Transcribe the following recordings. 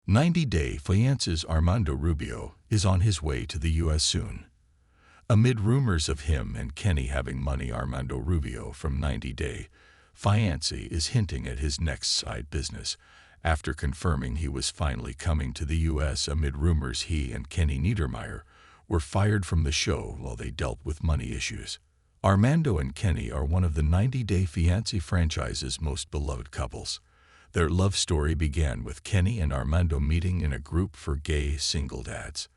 90-day fiance's Armando Rubio is on his way to the U.S. soon. Amid rumors of him and Kenny having money, Armando Rubio from 90-day Fiance is hinting at his next side business after confirming he was finally coming to the U.S. amid rumors he and Kenny Niedermeyer were fired from the show while they dealt with money issues. Armando and Kenny are one of the 90-day Fiance franchise's most beloved couples. Their love story began with Kenny and Armando meeting in a group for gay single dads.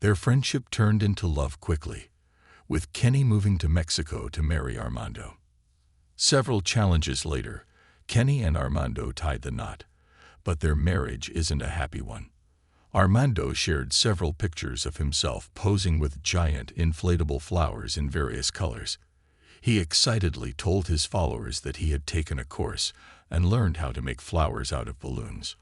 Their friendship turned into love quickly, with Kenny moving to Mexico to marry Armando. Several challenges later, Kenny and Armando tied the knot, but their marriage isn't a happy one. Armando shared several pictures of himself posing with giant inflatable flowers in various colors. He excitedly told his followers that he had taken a course and learned how to make flowers out of balloons.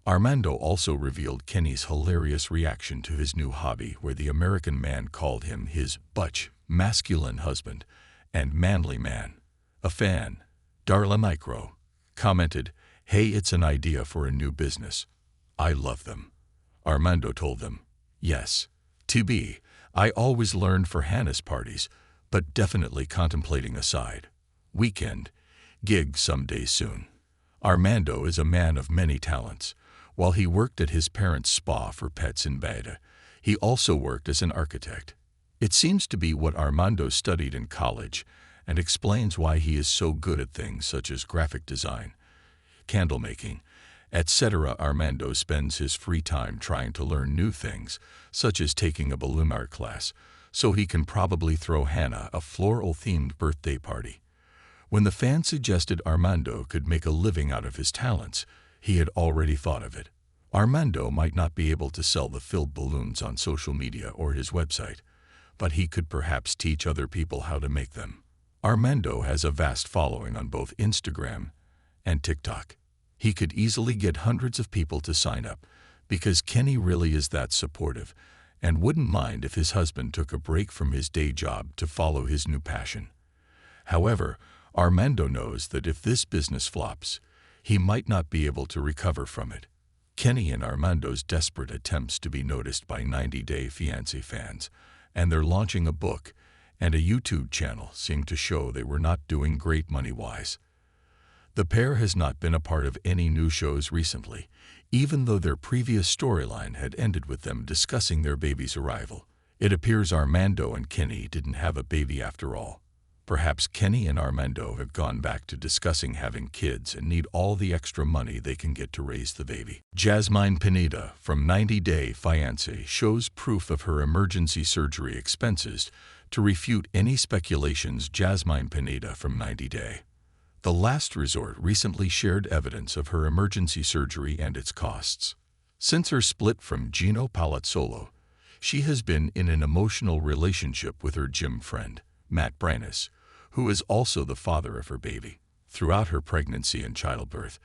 Armando also revealed Kenny's hilarious reaction to his new hobby, where the American man called him his butch, masculine husband and manly man. A fan, Darla Micro, commented, "Hey, it's an idea for a new business. I love them." Armando told them, "Yes, to be. I always learned for Hannah's parties, but definitely contemplating a side weekend gig someday soon." Armando is a man of many talents. While he worked at his parents' spa for pets in Beta, he also worked as an architect. It seems to be what Armando studied in college, and explains why he is so good at things such as graphic design, candle making, etc. Armando spends his free time trying to learn new things, such as taking a balloon art class, so he can probably throw Hannah a floral-themed birthday party. When the fan suggested Armando could make a living out of his talents, he had already thought of it. Armando might not be able to sell the filled balloons on social media or his website, but he could perhaps teach other people how to make them. Armando has a vast following on both Instagram and TikTok. He could easily get hundreds of people to sign up because Kenny really is that supportive and wouldn't mind if his husband took a break from his day job to follow his new passion. However, Armando knows that if this business flops, he might not be able to recover from it. Kenny and Armando's desperate attempts to be noticed by 90-day Fiance fans, and they're launching a book and a YouTube channel, seem to show they were not doing great money-wise. The pair has not been a part of any new shows recently, even though their previous storyline had ended with them discussing their baby's arrival. It appears Armando and Kenny didn't have a baby after all. Perhaps Kenny and Armando have gone back to discussing having kids and need all the extra money they can get to raise the baby. Jasmine Pineda from 90-day Fiance shows proof of her emergency surgery expenses to refute any speculations. Jasmine Pineda from 90-day The Last Resort recently shared evidence of her emergency surgery and its costs. Since her split from Gino Palazzolo, she has been in an emotional relationship with her gym friend, Matt Brannis, who is also the father of her baby. Throughout her pregnancy and childbirth,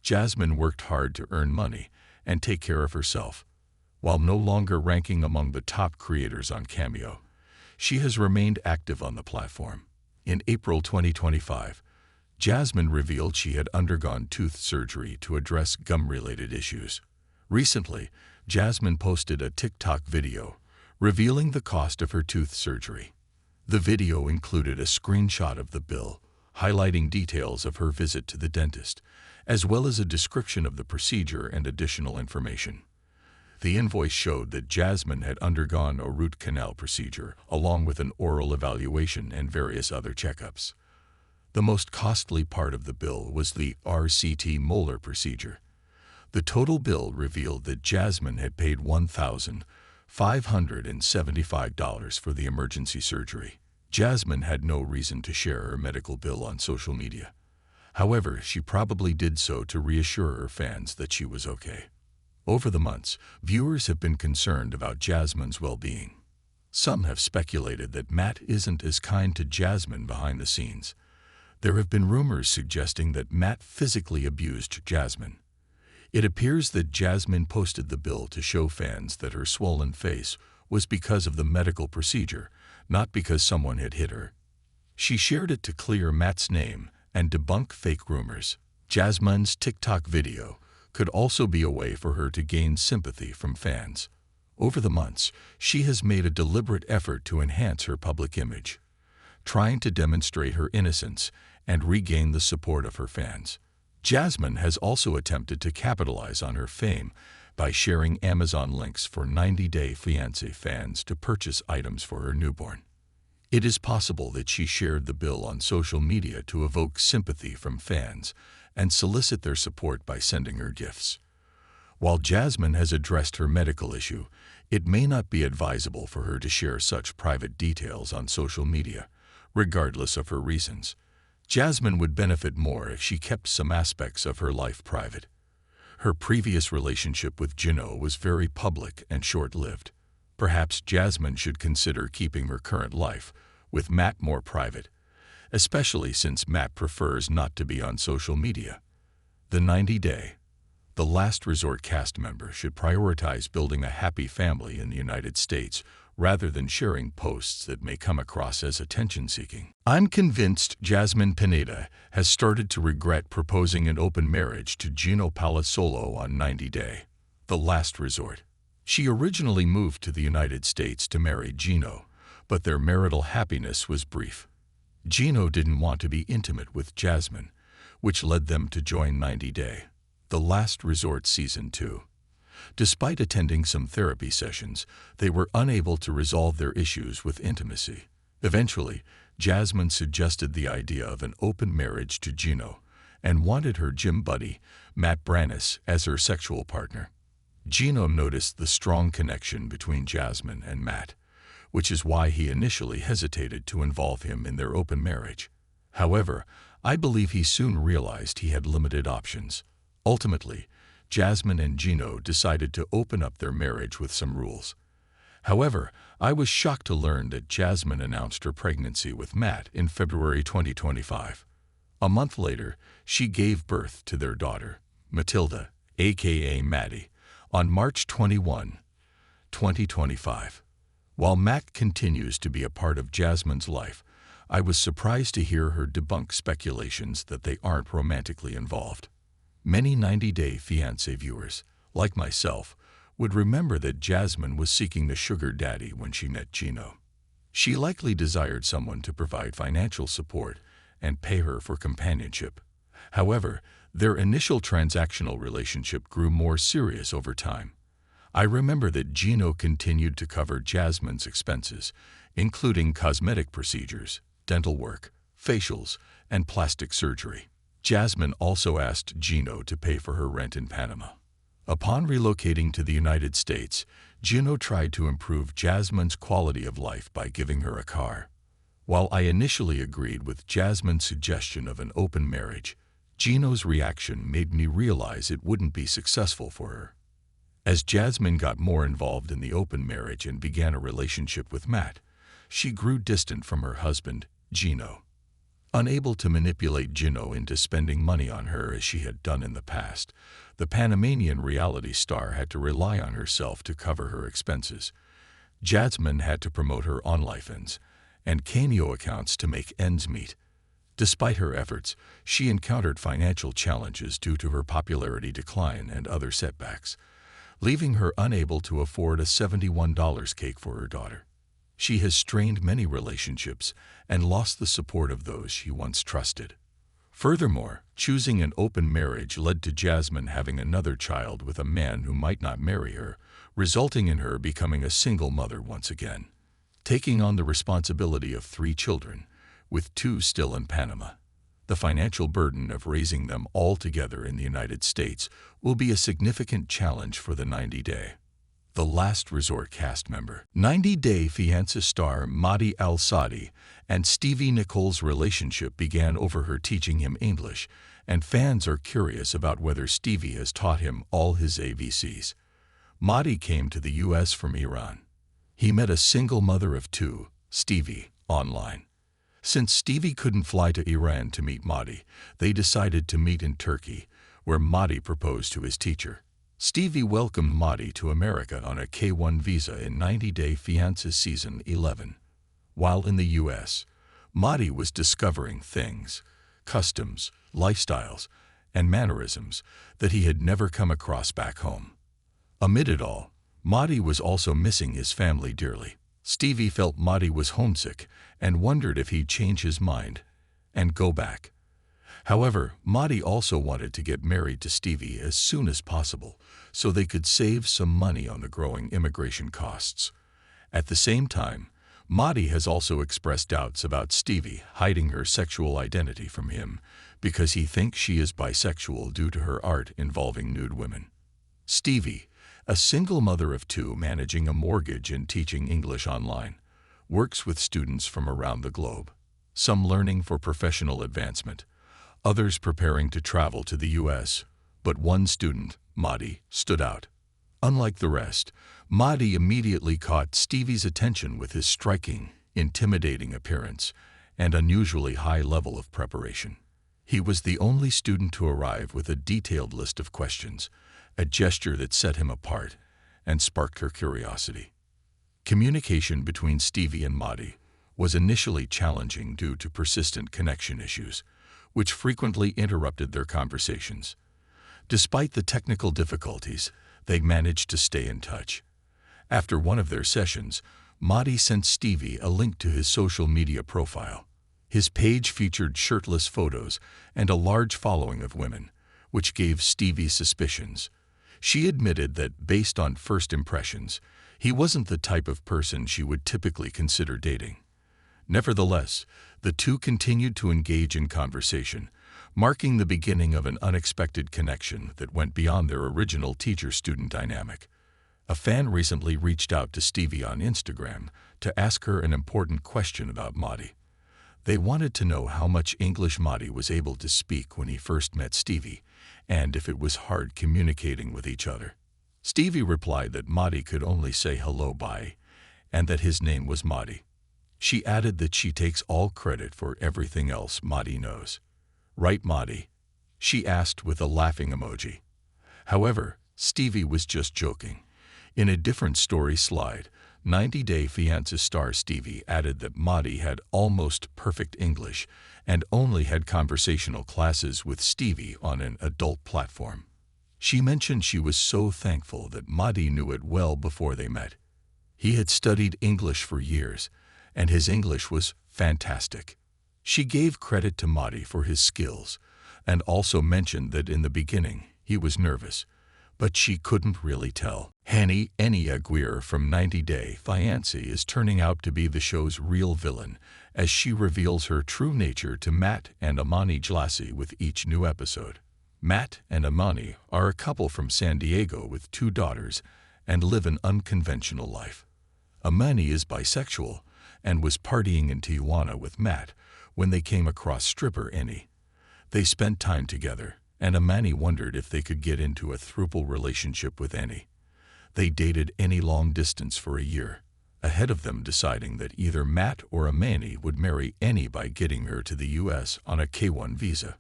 Jasmine worked hard to earn money and take care of herself. While no longer ranking among the top creators on Cameo, she has remained active on the platform. In April 2025, Jasmine revealed she had undergone tooth surgery to address gum-related issues. Recently, Jasmine posted a TikTok video revealing the cost of her tooth surgery. The video included a screenshot of the bill, highlighting details of her visit to the dentist, as well as a description of the procedure and additional information. The invoice showed that Jasmine had undergone a root canal procedure, along with an oral evaluation and various other checkups. The most costly part of the bill was the RCT molar procedure. The total bill revealed that Jasmine had paid $1,575 for the emergency surgery. Jasmine had no reason to share her medical bill on social media. However, she probably did so to reassure her fans that she was okay. Over the months, viewers have been concerned about Jasmine's well-being. Some have speculated that Matt isn't as kind to Jasmine behind the scenes. There have been rumors suggesting that Matt physically abused Jasmine. It appears that Jasmine posted the bill to show fans that her swollen face was because of the medical procedure, not because someone had hit her. She shared it to clear Matt's name and debunk fake rumors. Jasmine's TikTok video could also be a way for her to gain sympathy from fans. Over the months, she has made a deliberate effort to enhance her public image, trying to demonstrate her innocence and regain the support of her fans. Jasmine has also attempted to capitalize on her fame by sharing Amazon links for 90-Day Fiancé fans to purchase items for her newborn. It is possible that she shared the bill on social media to evoke sympathy from fans and solicit their support by sending her gifts. While Jasmine has addressed her medical issue, it may not be advisable for her to share such private details on social media, regardless of her reasons. Jasmine would benefit more if she kept some aspects of her life private. Her previous relationship with Jino was very public and short-lived. Perhaps Jasmine should consider keeping her current life with Matt more private, especially since Matt prefers not to be on social media. The 90-Day, the last resort cast member should prioritize building a happy family in the United States rather than sharing posts that may come across as attention-seeking. I'm convinced Jasmine Pineda has started to regret proposing an open marriage to Gino Palazzolo on 90-Day, the last resort. She originally moved to the United States to marry Gino, but their marital happiness was brief. Gino didn't want to be intimate with Jasmine, which led them to join 90-Day, the last resort season 2. Despite attending some therapy sessions, they were unable to resolve their issues with intimacy. Eventually, Jasmine suggested the idea of an open marriage to Gino and wanted her gym buddy, Matt Brannis, as her sexual partner. Gino noticed the strong connection between Jasmine and Matt, which is why he initially hesitated to involve him in their open marriage. However, I believe he soon realized he had limited options. Ultimately, Jasmine and Gino decided to open up their marriage with some rules. However, I was shocked to learn that Jasmine announced her pregnancy with Matt in February 2025. A month later, she gave birth to their daughter, Matilda, aka Maddie, on March 21, 2025. While Matt continues to be a part of Jasmine's life, I was surprised to hear her debunk speculations that they aren't romantically involved. Many 90-Day Fiancé viewers, like myself, would remember that Jasmine was seeking the sugar daddy when she met Gino. She likely desired someone to provide financial support and pay her for companionship. However, their initial transactional relationship grew more serious over time. I remember that Gino continued to cover Jasmine's expenses, including cosmetic procedures, dental work, facials, and plastic surgery. Jasmine also asked Gino to pay for her rent in Panama. Upon relocating to the United States, Gino tried to improve Jasmine's quality of life by giving her a car. While I initially agreed with Jasmine's suggestion of an open marriage, Gino's reaction made me realize it wouldn't be successful for her. As Jasmine got more involved in the open marriage and began a relationship with Matt, she grew distant from her husband, Gino. Unable to manipulate Gino into spending money on her as she had done in the past, the Panamanian reality star had to rely on herself to cover her expenses. Jasmine had to promote her OnlyFans and Cameo accounts to make ends meet. Despite her efforts, she encountered financial challenges due to her popularity decline and other setbacks, leaving her unable to afford a $71 cake for her daughter. She has strained many relationships and lost the support of those she once trusted. Furthermore, choosing an open marriage led to Jasmine having another child with a man who might not marry her, resulting in her becoming a single mother once again, taking on the responsibility of 3 children, with 2 still in Panama. The financial burden of raising them all together in the United States will be a significant challenge for the 90-Day. The last resort cast member. 90-Day Fiancé star Mahdi Al-Saadi and Stevie Nicole's relationship began over her teaching him English, and fans are curious about whether Stevie has taught him all his ABCs. Mahdi came to the U.S. from Iran. He met a single mother of 2, Stevie, online. Since Stevie couldn't fly to Iran to meet Mahdi, they decided to meet in Turkey, where Mahdi proposed to his teacher. Stevie welcomed Mahdi to America on a K-1 visa in 90-Day Fiancé Season 11. While in the U.S., Mahdi was discovering things, customs, lifestyles, and mannerisms that he had never come across back home. Amid it all, Maddie was also missing his family dearly. Stevie felt Maddie was homesick and wondered if he'd change his mind and go back. However, Maddie also wanted to get married to Stevie as soon as possible so they could save some money on the growing immigration costs. At the same time, Maddie has also expressed doubts about Stevie hiding her sexual identity from him because he thinks she is bisexual due to her art involving nude women. Stevie, a single mother of two managing a mortgage and teaching English online, works with students from around the globe, some learning for professional advancement, others preparing to travel to the U.S., but one student, Maddie, stood out. Unlike the rest, Maddie immediately caught Stevie's attention with his striking, intimidating appearance and unusually high level of preparation. He was the only student to arrive with a detailed list of questions, a gesture that set him apart and sparked her curiosity. Communication between Stevie and Maddie was initially challenging due to persistent connection issues, which frequently interrupted their conversations. Despite the technical difficulties, they managed to stay in touch. After one of their sessions, Maddie sent Stevie a link to his social media profile. His page featured shirtless photos and a large following of women, which gave Stevie suspicions. She admitted that, based on first impressions, he wasn't the type of person she would typically consider dating. Nevertheless, the two continued to engage in conversation, marking the beginning of an unexpected connection that went beyond their original teacher-student dynamic. A fan recently reached out to Stevie on Instagram to ask her an important question about Maddie. They wanted to know how much English Maddie was able to speak when he first met Stevie, and if it was hard communicating with each other. Stevie replied that Maddie could only say hello, bye, and that his name was Maddie. She added that she takes all credit for everything else Maddie knows. Right, Maddie? She asked with a laughing emoji. However, Stevie was just joking. In a different story slide, 90 Day Fiance star Stevie added that Maddie had almost perfect English and only had conversational classes with Stevie on an adult platform. She mentioned she was so thankful that Maddie knew it well before they met. He had studied English for years, and his English was fantastic. She gave credit to Maddie for his skills and also mentioned that in the beginning he was nervous, but she couldn't really tell. Henny Aguirre from 90 Day Fiance is turning out to be the show's real villain as she reveals her true nature to Matt and Amani Jlassi with each new episode. Matt and Amani are a couple from San Diego with 2 daughters and live an unconventional life. Amani is bisexual and was partying in Tijuana with Matt when they came across stripper Annie. They spent time together, and Amani wondered if they could get into a throuple relationship with Annie. They dated Annie long distance for a year, ahead of them deciding that either Matt or Amani would marry Annie by getting her to the U.S. on a K-1 visa.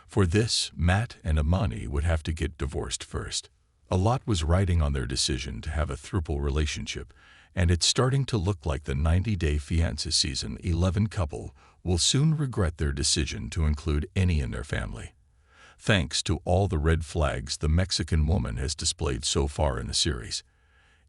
For this, Matt and Amani would have to get divorced first. A lot was riding on their decision to have a throuple relationship, and it's starting to look like the 90 Day Fiancé Season 11 couple will soon regret their decision to include Annie in their family. Thanks to all the red flags the Mexican woman has displayed so far in the series.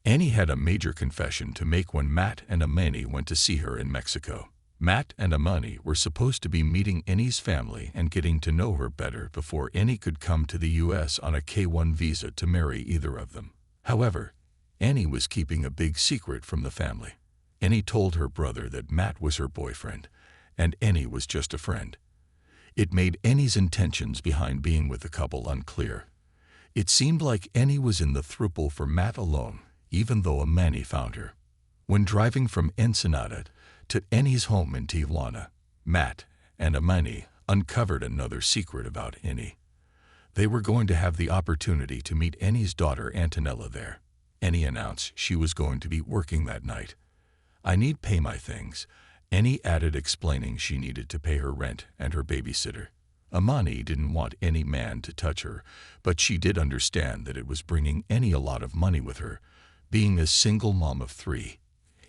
Annie had a major confession to make when Matt and Amani went to see her in Mexico. Matt and Amani were supposed to be meeting Annie's family and getting to know her better before Annie could come to the U.S. on a K-1 visa to marry either of them. However, Annie was keeping a big secret from the family. Annie told her brother that Matt was her boyfriend, and Annie was just a friend. It made Annie's intentions behind being with the couple unclear. It seemed like Annie was in the throuple for Matt alone, even though Amani found her. When driving from Ensenada to Annie's home in Tijuana, Matt and Amani uncovered another secret about Annie. They were going to have the opportunity to meet Annie's daughter Antonella there. Annie announced she was going to be working that night. "I need pay my things," Annie added, explaining she needed to pay her rent and her babysitter. Amani didn't want any man to touch her, but she did understand that it was bringing Annie a lot of money with her, being a single mom of 3.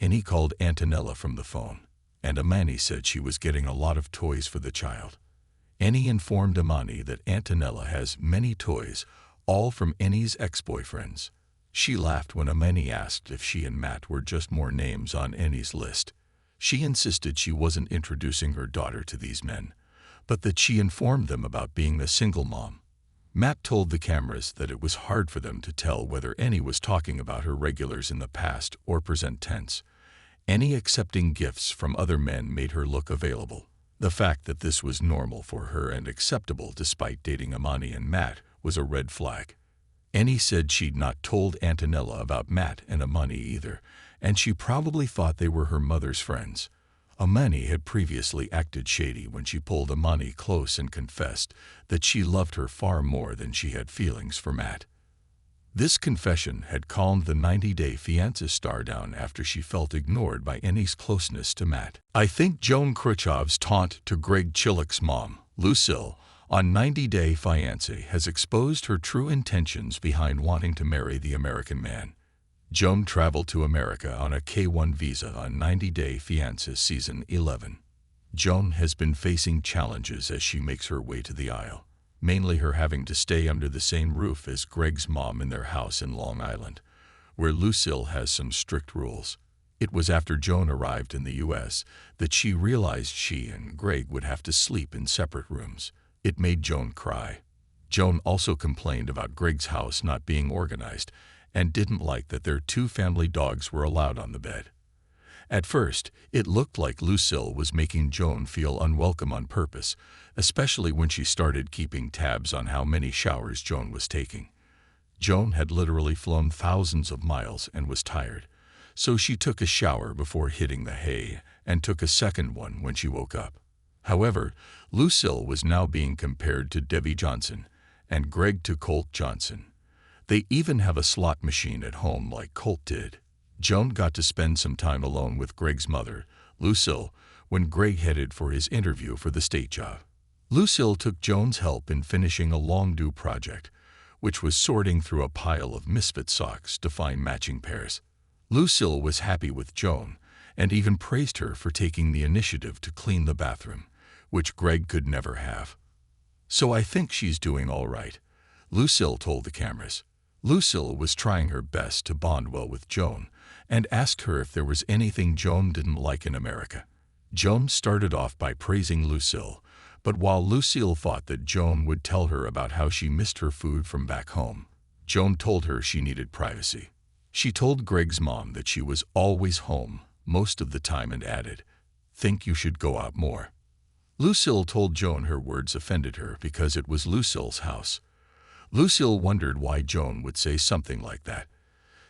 Annie called Antonella from the phone, and Amani said she was getting a lot of toys for the child. Annie informed Amani that Antonella has many toys, all from Annie's ex-boyfriends. She laughed when Amani asked if she and Matt were just more names on Annie's list. She insisted she wasn't introducing her daughter to these men, but that she informed them about being a single mom. Matt told the cameras that it was hard for them to tell whether Annie was talking about her regulars in the past or present tense. Annie accepting gifts from other men made her look available. The fact that this was normal for her and acceptable despite dating Amani and Matt was a red flag. Annie said she'd not told Antonella about Matt and Amani either, and she probably thought they were her mother's friends. Amani had previously acted shady when she pulled Amani close and confessed that she loved her far more than she had feelings for Matt. This confession had calmed the 90-day Fiance star down after she felt ignored by Annie's closeness to Matt. I think Joan Khrushchev's taunt to Greg Chillick's mom, Lucille, on 90-day Fiance has exposed her true intentions behind wanting to marry the American man. Joan traveled to America on a K-1 visa on 90-day Fiance Season 11. Joan has been facing challenges as she makes her way to the aisle, mainly her having to stay under the same roof as Greg's mom in their house in Long Island, where Lucille has some strict rules. It was after Joan arrived in the U.S. that she realized she and Greg would have to sleep in separate rooms. It made Joan cry. Joan also complained about Greg's house not being organized and didn't like that their two family dogs were allowed on the bed. At first, it looked like Lucille was making Joan feel unwelcome on purpose, especially when she started keeping tabs on how many showers Joan was taking. Joan had literally flown thousands of miles and was tired, so she took a shower before hitting the hay and took a second one when she woke up. However, Lucille was now being compared to Debbie Johnson and Greg to Colt Johnson. They even have a slot machine at home like Colt did. Joan got to spend some time alone with Greg's mother, Lucille, when Greg headed for his interview for the state job. Lucille took Joan's help in finishing a long-due project, which was sorting through a pile of misfit socks to find matching pairs. Lucille was happy with Joan and even praised her for taking the initiative to clean the bathroom, which Greg could never have. "So I think she's doing all right," Lucille told the cameras. Lucille was trying her best to bond well with Joan and asked her if there was anything Joan didn't like in America. Joan started off by praising Lucille, but while Lucille thought that Joan would tell her about how she missed her food from back home, Joan told her she needed privacy. She told Greg's mom that she was always home most of the time and added, "Think you should go out more." Lucille told Joan her words offended her because it was Lucille's house. Lucille wondered why Joan would say something like that,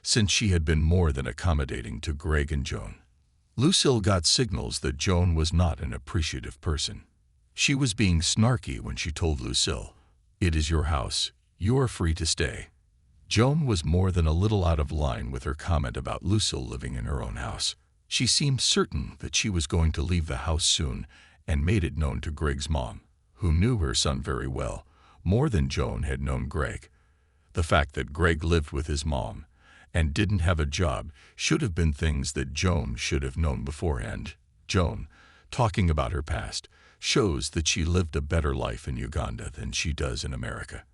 since she had been more than accommodating to Greg and Joan. Lucille got signals that Joan was not an appreciative person. She was being snarky when she told Lucille, "It is your house, you are free to stay." Joan was more than a little out of line with her comment about Lucille living in her own house. She seemed certain that she was going to leave the house soon and made it known to Greg's mom, who knew her son very well, more than Joan had known Greg. The fact that Greg lived with his mom and didn't have a job should have been things that Joan should have known beforehand. Joan, talking about her past, shows that she lived a better life in Uganda than she does in America.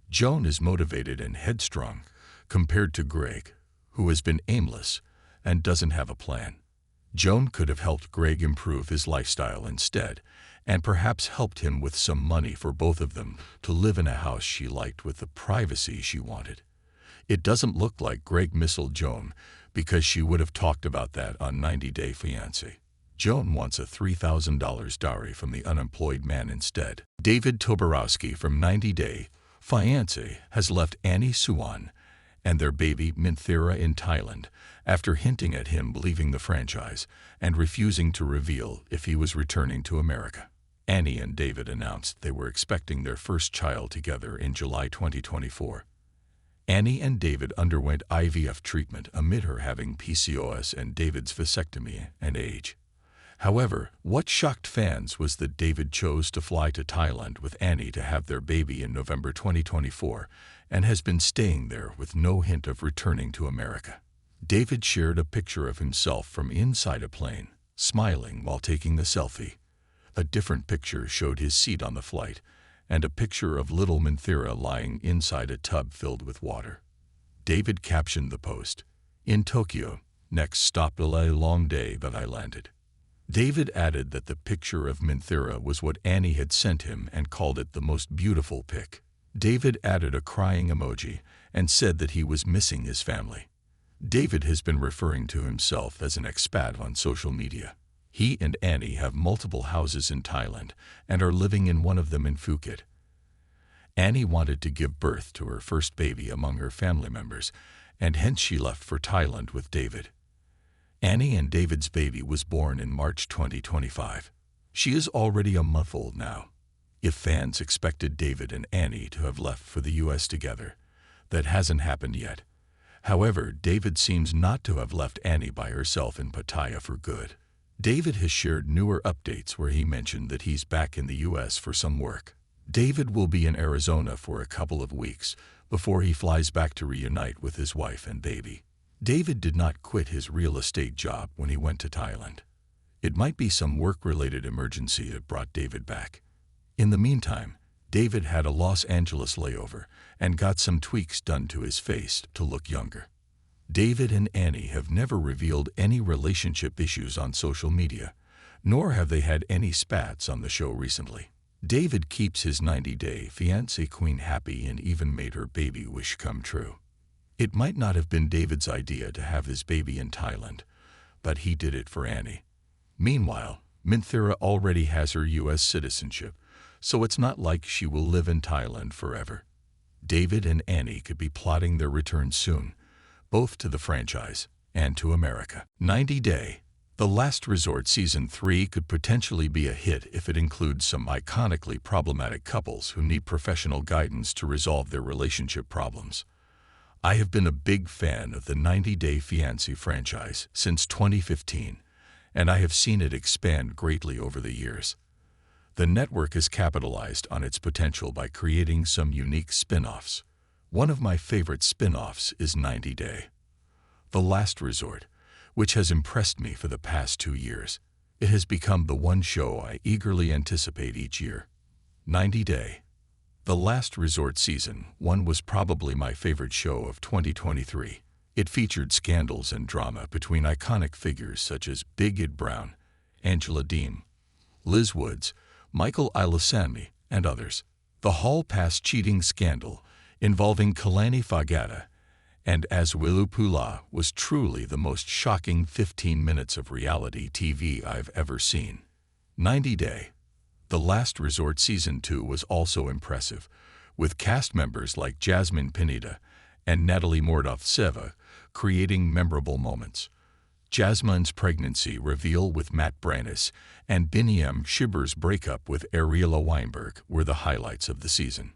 Joan is motivated and headstrong compared to Greg, who has been aimless and doesn't have a plan. Joan could have helped Greg improve his lifestyle instead, and perhaps helped him with some money for both of them to live in a house she liked with the privacy she wanted. It doesn't look like Greg missled Joan because she would have talked about that on 90-Day Fiancé. Joan wants a $3,000 dowry from the unemployed man instead. David Toborowski from 90-Day Fiancé has left Annie Suwan and their baby Minthira in Thailand after hinting at him leaving the franchise and refusing to reveal if he was returning to America. Annie and David announced they were expecting their first child together in July 2024. Annie and David underwent IVF treatment amid her having PCOS and David's vasectomy and age. However, what shocked fans was that David chose to fly to Thailand with Annie to have their baby in November 2024 and has been staying there with no hint of returning to America. David shared a picture of himself from inside a plane, smiling while taking the selfie. A different picture showed his seat on the flight, and a picture of little Minthira lying inside a tub filled with water. David captioned the post, "In Tokyo, next stop a long day that I landed." David added that the picture of Minthira was what Annie had sent him and called it the most beautiful pic. David added a crying emoji and said that he was missing his family. David has been referring to himself as an expat on social media. He and Annie have multiple houses in Thailand and are living in one of them in Phuket. Annie wanted to give birth to her first baby among her family members, and hence she left for Thailand with David. Annie and David's baby was born in March 2025. She is already a month old now. If fans expected David and Annie to have left for the US together, that hasn't happened yet. However, David seems not to have left Annie by herself in Pattaya for good. David has shared newer updates where he mentioned that he's back in the US for some work. David will be in Arizona for a couple of weeks before he flies back to reunite with his wife and baby. David did not quit his real estate job when he went to Thailand. It might be some work-related emergency that brought David back. In the meantime, David had a Los Angeles layover and got some tweaks done to his face to look younger. David and Annie have never revealed any relationship issues on social media, nor have they had any spats on the show recently. David keeps his 90-day fiancée queen happy and even made her baby wish come true. It might not have been David's idea to have his baby in Thailand, but he did it for Annie. Meanwhile, Minthira already has her US citizenship, so it's not like she will live in Thailand forever. David and Annie could be plotting their return soon, both to the franchise and to America. 90 Day. The Last Resort Season 3 could potentially be a hit if it includes some iconically problematic couples who need professional guidance to resolve their relationship problems. I have been a big fan of the 90 Day Fiancé franchise since 2015, and I have seen it expand greatly over the years. The network has capitalized on its potential by creating some unique spin-offs. One of my favorite spin-offs is 90 Day. The Last Resort, which has impressed me for the past 2 years. It has become the one show I eagerly anticipate each year. 90 Day. The Last Resort Season 1 was probably my favorite show of 2023. It featured scandals and drama between iconic figures such as Big Ed Brown, Angela Deem, Liz Woods, Michael Ilasami, and others. The Hall Pass cheating scandal involving Kalani Fagata and Azwilupula was truly the most shocking 15 minutes of reality TV I've ever seen. 90 Day. The Last Resort Season 2 was also impressive, with cast members like Jasmine Pineda and Natalie Mordov-Seva creating memorable moments. Jasmine's pregnancy reveal with Matt Brannis and Biniam Shiber's breakup with Ariela Weinberg were the highlights of the season.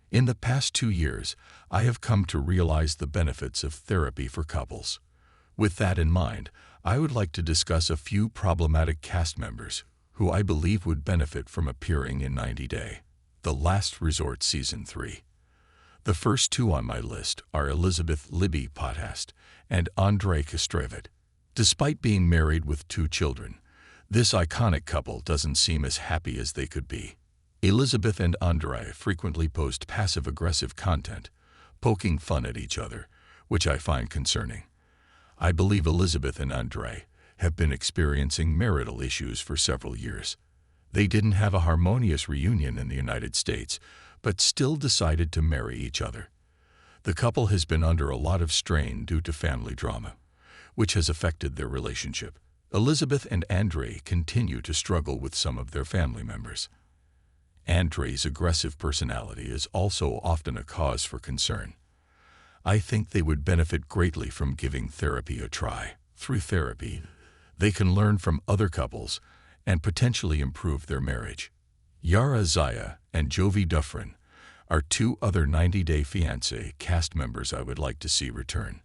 In the past 2 years, I have come to realize the benefits of therapy for couples. With that in mind, I would like to discuss a few problematic cast members who I believe would benefit from appearing in 90 Day. The Last Resort Season 3. The first two on my list are Elizabeth Libby Potthast and Andrei Kostrevit. Despite being married with 2 children, this iconic couple doesn't seem as happy as they could be. Elizabeth and Andrei frequently post passive-aggressive content, poking fun at each other, which I find concerning. I believe Elizabeth and Andrei have been experiencing marital issues for several years. They didn't have a harmonious reunion in the United States, but still decided to marry each other. The couple has been under a lot of strain due to family drama, which has affected their relationship. Elizabeth and Andrei continue to struggle with some of their family members. Andrei's aggressive personality is also often a cause for concern. I think they would benefit greatly from giving therapy a try. Through therapy, they can learn from other couples and potentially improve their marriage. Yara Zaya and Jovi Dufresne are 2 other 90 Day Fiancé cast members I would like to see return.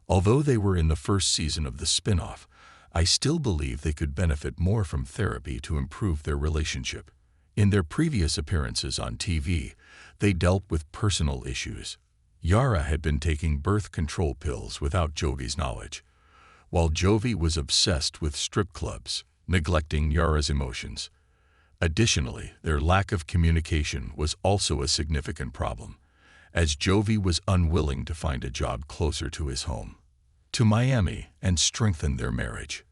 Although they were in the first season of the spin-off, I still believe they could benefit more from therapy to improve their relationship. In their previous appearances on TV, they dealt with personal issues. Yara had been taking birth control pills without Jovi's knowledge, while Jovi was obsessed with strip clubs, neglecting Yara's emotions. Additionally, their lack of communication was also a significant problem, as Jovi was unwilling to find a job closer to his home, to Miami, and strengthen their marriage.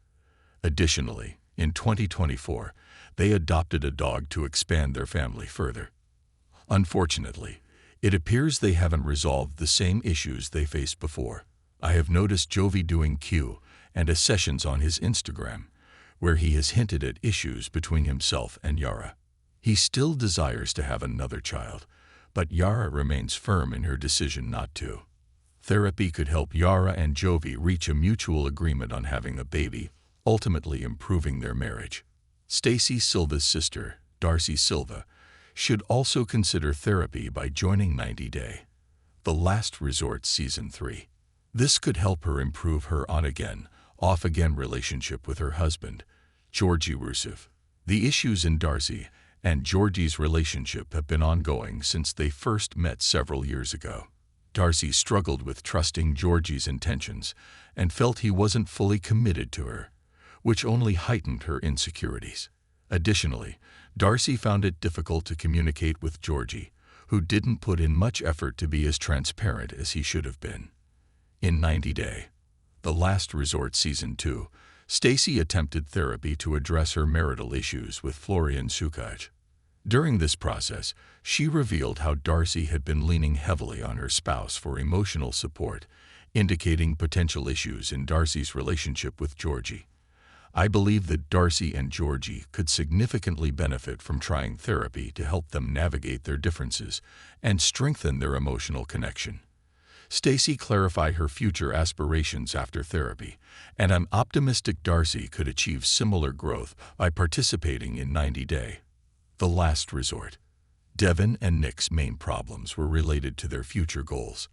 Additionally, in 2024, they adopted a dog to expand their family further. Unfortunately, it appears they haven't resolved the same issues they faced before. I have noticed Jovi doing Q&A sessions on his Instagram, where he has hinted at issues between himself and Yara. He still desires to have another child, but Yara remains firm in her decision not to. Therapy could help Yara and Jovi reach a mutual agreement on having a baby, ultimately improving their marriage. Stacy Silva's sister, Darcy Silva, should also consider therapy by joining 90 Day, The Last Resort Season 3. This could help her improve her on-again, off-again relationship with her husband, Georgi Rusev. The issues in Darcy and Georgi's relationship have been ongoing since they first met several years ago. Darcy struggled with trusting Georgi's intentions and felt he wasn't fully committed to her, which only heightened her insecurities. Additionally, Darcy found it difficult to communicate with Georgi, who didn't put in much effort to be as transparent as he should have been. In 90 Day, The Last Resort Season 2, Stacy attempted therapy to address her marital issues with Florian Sukaj. During this process, she revealed how Darcy had been leaning heavily on her spouse for emotional support, indicating potential issues in Darcy's relationship with Georgi. I believe that Darcy and Georgi could significantly benefit from trying therapy to help them navigate their differences and strengthen their emotional connection. Stacy clarified her future aspirations after therapy, and I'm optimistic Darcy could achieve similar growth by participating in 90 Day, The Last Resort. Devin and Nick's main problems were related to their future goals.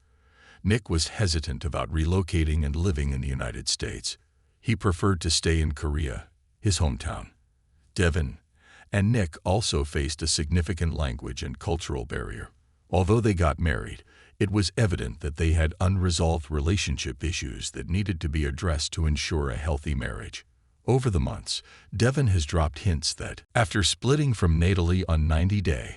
Nick was hesitant about relocating and living in the United States. He preferred to stay in Korea, his hometown. Devin and Nick also faced a significant language and cultural barrier. Although they got married, it was evident that they had unresolved relationship issues that needed to be addressed to ensure a healthy marriage. Over the months, Devin has dropped hints that, after splitting from Natalie on 90 Day,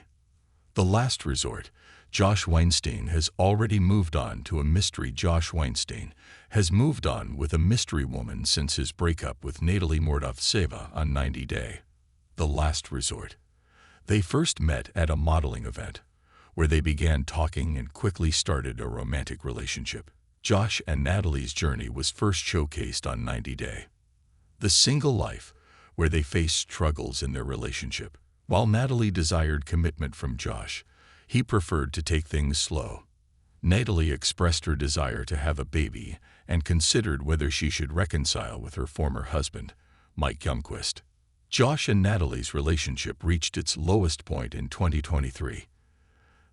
The Last Resort, Josh Weinstein has already moved on to a mystery. Josh Weinstein has moved on with a mystery woman since his breakup with Natalie Mordovtseva on 90 Day, The Last Resort. They first met at a modeling event, where they began talking and quickly started a romantic relationship. Josh and Natalie's journey was first showcased on 90 Day, The Single Life, where they faced struggles in their relationship. While Natalie desired commitment from Josh, he preferred to take things slow. Natalie expressed her desire to have a baby and considered whether she should reconcile with her former husband, Mike Youngquist. Josh and Natalie's relationship reached its lowest point in 2023.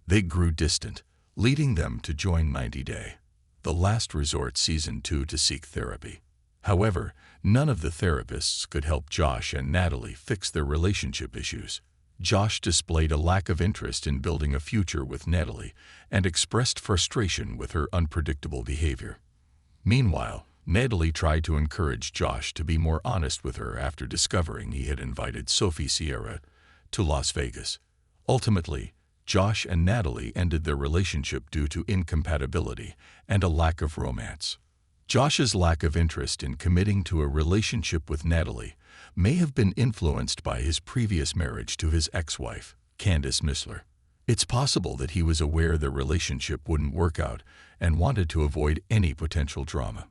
They grew distant, leading them to join 90 Day, The Last Resort Season 2 to seek therapy. However, none of the therapists could help Josh and Natalie fix their relationship issues. Josh displayed a lack of interest in building a future with Natalie and expressed frustration with her unpredictable behavior. Meanwhile, Natalie tried to encourage Josh to be more honest with her after discovering he had invited Sophie Sierra to Las Vegas. Ultimately, Josh and Natalie ended their relationship due to incompatibility and a lack of romance. Josh's lack of interest in committing to a relationship with Natalie may have been influenced by his previous marriage to his ex-wife, Candace Missler. It's possible that he was aware their relationship wouldn't work out and wanted to avoid any potential drama.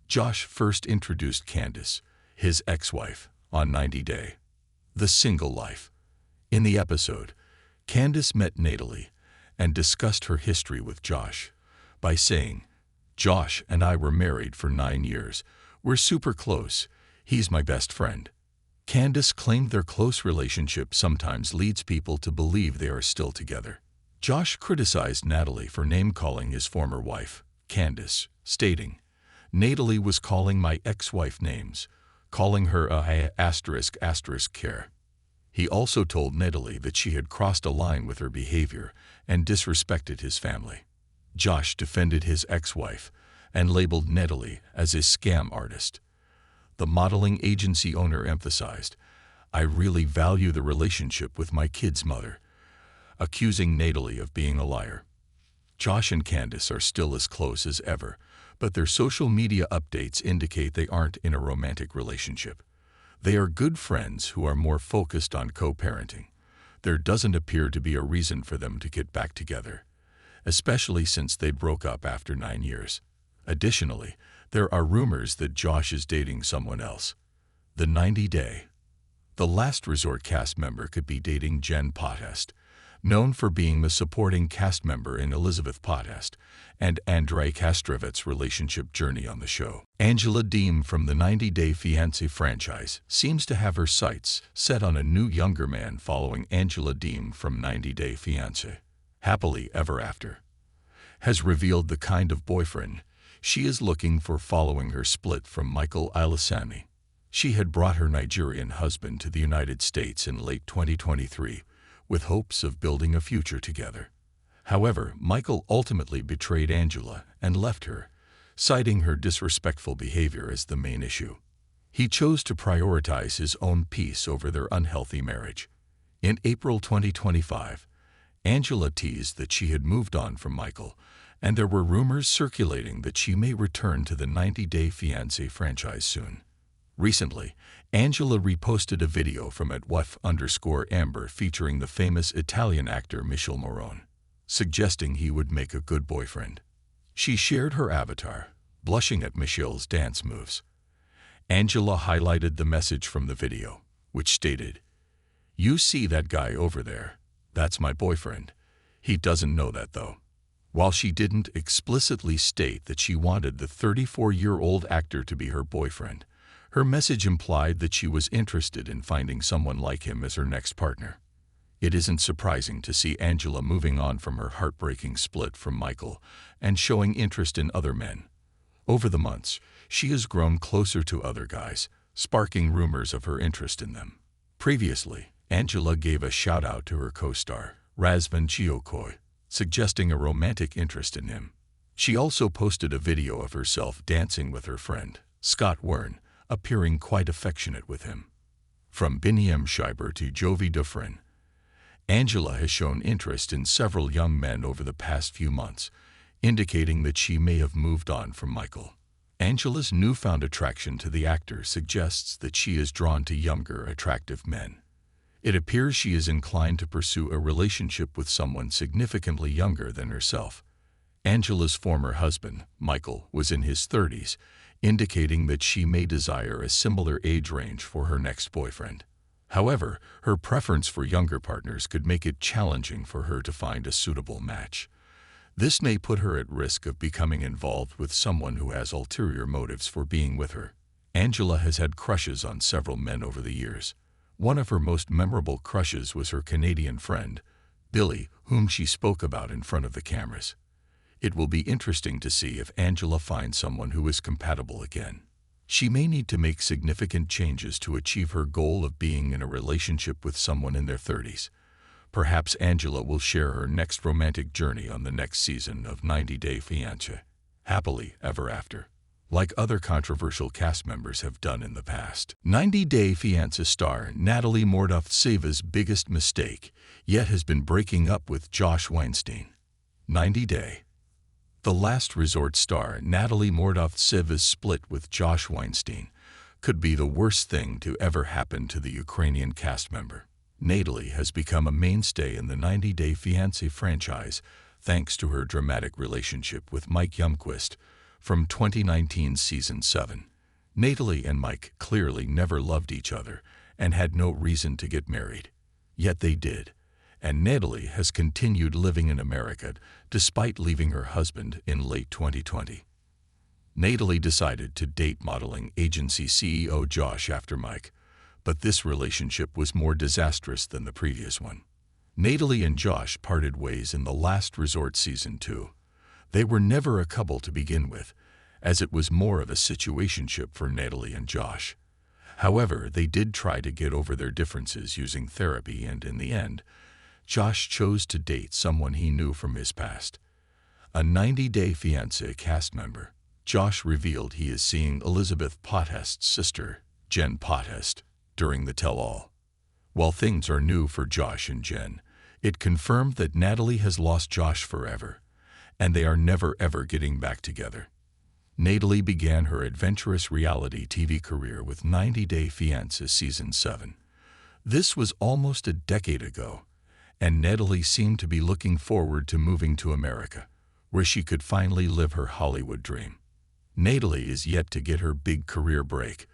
Josh first introduced Candace, his ex-wife, on 90 Day, The Single Life. In the episode, Candace met Natalie and discussed her history with Josh by saying, "Josh and I were married for 9 years. We're super close. He's my best friend." Candace claimed their close relationship sometimes leads people to believe they are still together. Josh criticized Natalie for name-calling his former wife, Candace, stating, "Natalie was calling my ex-wife names, calling her a **** care." He also told Natalie that she had crossed a line with her behavior and disrespected his family. Josh defended his ex-wife and labeled Natalie as a scam artist. The modeling agency owner emphasized, I really value the relationship with my kid's mother," accusing Natalie of being a liar. Josh and Candace are still as close as ever, but their social media updates indicate they aren't in a romantic relationship. They are good friends who are more focused on co-parenting. There doesn't appear to be a reason for them to get back together, especially since they broke up after 9 years. Additionally, there are rumors that Josh is dating someone else. The 90-Day. The Last Resort cast member could be dating Jen Potthast, known for being the supporting cast member in Elizabeth Potthast and Andrei Kastrovet's relationship journey on the show. Angela Deem from the 90-Day Fiance franchise seems to have her sights set on a new younger man following Angela Deem from 90-Day Fiance. Happily Ever After has revealed the kind of boyfriend she is looking for following her split from Michael Ilasami. She had brought her Nigerian husband to the United States in late 2023 with hopes of building a future together. However, Michael ultimately betrayed Angela and left her, citing her disrespectful behavior as the main issue. He chose to prioritize his own peace over their unhealthy marriage. In April 2025, Angela teased that she had moved on from Michael, and there were rumors circulating that she may return to the 90-Day Fiancé franchise soon. Recently, Angela reposted a video from @wef_Amber featuring the famous Italian actor Michele Morone, suggesting he would make a good boyfriend. She shared her avatar, blushing at Michele's dance moves. Angela highlighted the message from the video, which stated, "You see that guy over there? That's my boyfriend. He doesn't know that though." While she didn't explicitly state that she wanted the 34-year-old actor to be her boyfriend, her message implied that she was interested in finding someone like him as her next partner. It isn't surprising to see Angela moving on from her heartbreaking split from Michael and showing interest in other men. Over the months, she has grown closer to other guys, sparking rumors of her interest in them. Previously, Angela gave a shout-out to her co-star, Razvan Chiokoi, suggesting a romantic interest in him. She also posted a video of herself dancing with her friend, Scott Wern, appearing quite affectionate with him. From Binyam Schreiber to Jovi Dufresne, Angela has shown interest in several young men over the past few months, indicating that she may have moved on from Michael. Angela's newfound attraction to the actor suggests that she is drawn to younger, attractive men. It appears she is inclined to pursue a relationship with someone significantly younger than herself. Angela's former husband, Michael, was in his 30s, indicating that she may desire a similar age range for her next boyfriend. However, her preference for younger partners could make it challenging for her to find a suitable match. This may put her at risk of becoming involved with someone who has ulterior motives for being with her. Angela has had crushes on several men over the years. One of her most memorable crushes was her Canadian friend, Billy, whom she spoke about in front of the cameras. It will be interesting to see if Angela finds someone who is compatible again. She may need to make significant changes to achieve her goal of being in a relationship with someone in their 30s. Perhaps Angela will share her next romantic journey on the next season of 90-Day Fiancé, Happily Ever After, like other controversial cast members have done in the past. 90-Day Fiancé star Natalie Mordaunt-Seva's biggest mistake yet has been breaking up with Josh Weinstein. 90-Day. The Last Resort star Natalie Mordaunt-Seva's split with Josh Weinstein could be the worst thing to ever happen to the Ukrainian cast member. Natalie has become a mainstay in the 90-Day Fiancé franchise thanks to her dramatic relationship with Mike Ljungqvist from 2019 Season 7. Natalie and Mike clearly never loved each other and had no reason to get married. Yet they did. And Natalie has continued living in America despite leaving her husband in late 2020. Natalie decided to date modeling agency CEO Josh after Mike, but this relationship was more disastrous than the previous one. Natalie and Josh parted ways in The Last Resort Season 2. They were never a couple to begin with, as it was more of a situationship for Natalie and Josh. However, they did try to get over their differences using therapy, and in the end, Josh chose to date someone he knew from his past. A 90-Day Fiancé cast member, Josh revealed he is seeing Elizabeth Potthast's sister, Jen Potthast, during the tell-all. While things are new for Josh and Jen, it confirmed that Natalie has lost Josh forever, and they are never ever getting back together. Natalie began her adventurous reality TV career with 90 Day Fiance Season 7. This was almost a decade ago, and Natalie seemed to be looking forward to moving to America, where she could finally live her Hollywood dream. Natalie is yet to get her big career break,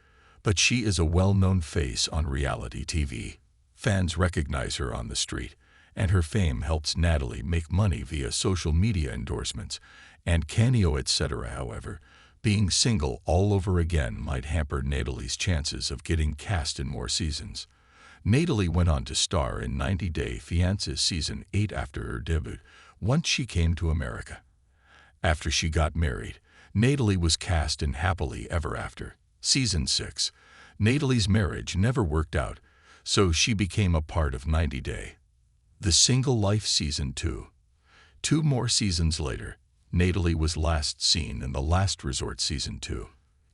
but she is a well-known face on reality TV. Fans recognize her on the street, and her fame helps Natalie make money via social media endorsements and cameo, etc. However, being single all over again might hamper Natalie's chances of getting cast in more seasons. Natalie went on to star in 90 Day Fiancé Season 8 after her debut, once she came to America. After she got married, Natalie was cast in Happily Ever After Season 6. Natalie's marriage never worked out, so she became a part of 90 Day. The Single Life Season 2. 2 more seasons later, Natalie was last seen in The Last Resort Season 2.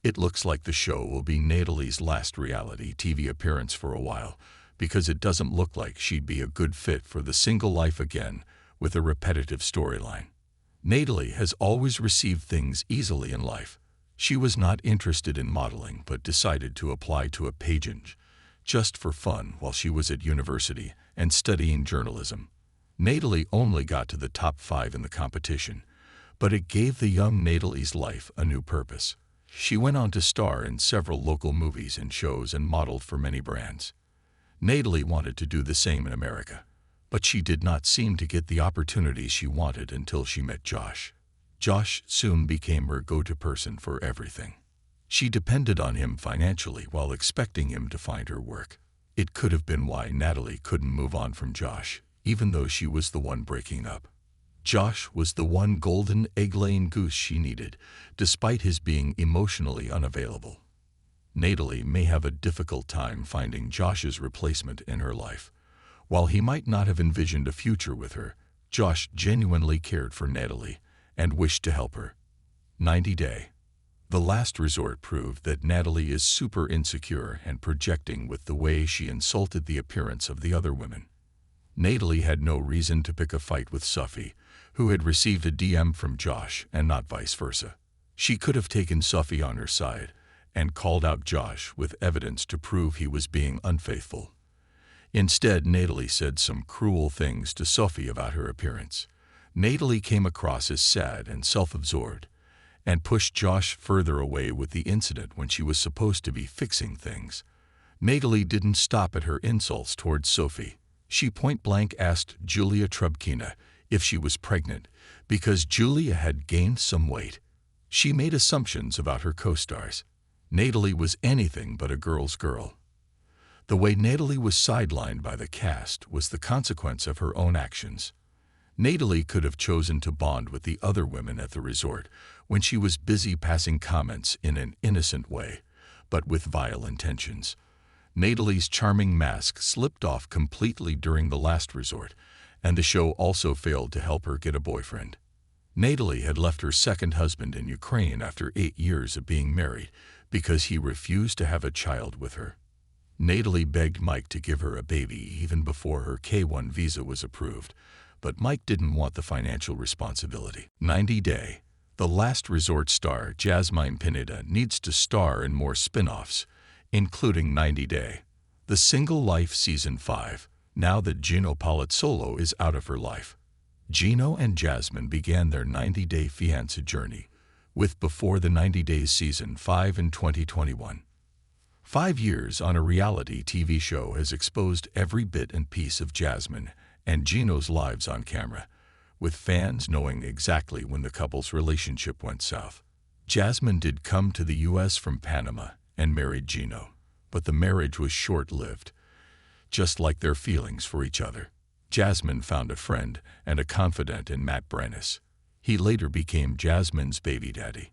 It looks like the show will be Natalie's last reality TV appearance for a while, because it doesn't look like she'd be a good fit for the single life again with a repetitive storyline. Natalie has always received things easily in life. She was not interested in modeling but decided to apply to a pageant just for fun while she was at university and studying journalism. Natalie only got to the top 5 in the competition, but it gave the young Natalie's life a new purpose. She went on to star in several local movies and shows and modeled for many brands. Natalie wanted to do the same in America, but she did not seem to get the opportunities she wanted until she met Josh. Josh soon became her go-to person for everything. She depended on him financially while expecting him to find her work. It could have been why Natalie couldn't move on from Josh, even though she was the one breaking up. Josh was the one golden egg-laying goose she needed, despite his being emotionally unavailable. Natalie may have a difficult time finding Josh's replacement in her life. While he might not have envisioned a future with her, Josh genuinely cared for Natalie and wished to help her. 90 Day. The Last Resort proved that Natalie is super insecure and projecting with the way she insulted the appearance of the other women. Natalie had no reason to pick a fight with Sophie, who had received a DM from Josh and not vice versa. She could have taken Sophie on her side and called out Josh with evidence to prove he was being unfaithful. Instead, Natalie said some cruel things to Sophie about her appearance. Natalie came across as sad and self-absorbed, and pushed Josh further away with the incident when she was supposed to be fixing things. Natalie didn't stop at her insults towards Sophie. She point-blank asked Julia Trubkina if she was pregnant because Julia had gained some weight. She made assumptions about her co-stars. Natalie was anything but a girl's girl. The way Natalie was sidelined by the cast was the consequence of her own actions. Natalie could have chosen to bond with the other women at the resort when she was busy passing comments in an innocent way, but with vile intentions. Natalie's charming mask slipped off completely during The Last Resort, and the show also failed to help her get a boyfriend. Natalie had left her second husband in Ukraine after 8 years of being married because he refused to have a child with her. Natalie begged Mike to give her a baby even before her K-1 visa was approved, but Mike didn't want the financial responsibility. 90 Day. The Last Resort star Jasmine Pineda needs to star in more spin-offs, including 90 Day. The Single Life Season 5, now that Gino Palazzolo is out of her life. Gino and Jasmine began their 90 Day Fiancé journey with Before the 90 Days Season 5 in 2021. 5 years on a reality TV show has exposed every bit and piece of Jasmine and Gino's lives on camera, with fans knowing exactly when the couple's relationship went south. Jasmine did come to the U.S. from Panama and married Gino, but the marriage was short-lived, just like their feelings for each other. Jasmine found a friend and a confidant in Matt Brenes. He later became Jasmine's baby daddy.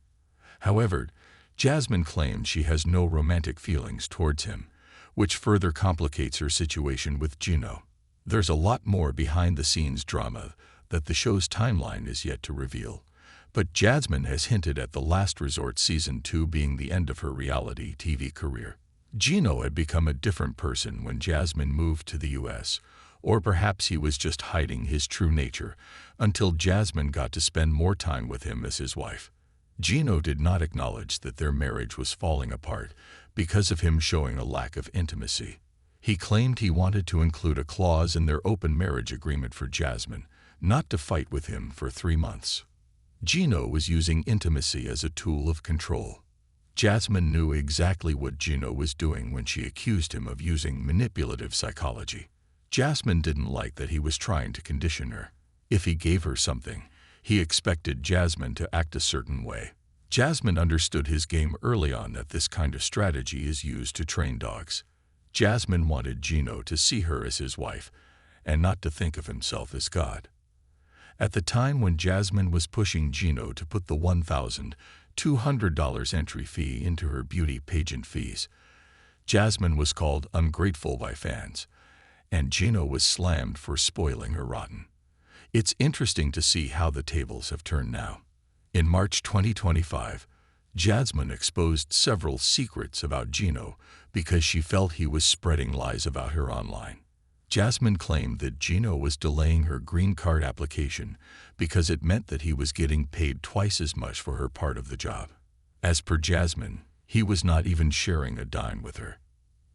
However, Jasmine claims she has no romantic feelings towards him, which further complicates her situation with Gino. There's a lot more behind-the-scenes drama that the show's timeline is yet to reveal, but Jasmine has hinted at The Last Resort Season 2 being the end of her reality TV career. Gino had become a different person when Jasmine moved to the U.S., or perhaps he was just hiding his true nature until Jasmine got to spend more time with him as his wife. Gino did not acknowledge that their marriage was falling apart because of him showing a lack of intimacy. He claimed he wanted to include a clause in their open marriage agreement for Jasmine not to fight with him for 3 months. Gino was using intimacy as a tool of control. Jasmine knew exactly what Gino was doing when she accused him of using manipulative psychology. Jasmine didn't like that he was trying to condition her. If he gave her something, he expected Jasmine to act a certain way. Jasmine understood his game early on that this kind of strategy is used to train dogs. Jasmine wanted Gino to see her as his wife and not to think of himself as God. At the time when Jasmine was pushing Gino to put the $1,200 entry fee into her beauty pageant fees, Jasmine was called ungrateful by fans, and Gino was slammed for spoiling her rotten. It's interesting to see how the tables have turned now. In March 2025, Jasmine exposed several secrets about Gino because she felt he was spreading lies about her online. Jasmine claimed that Gino was delaying her green card application because it meant that he was getting paid twice as much for her part of the job. As per Jasmine, he was not even sharing a dime with her.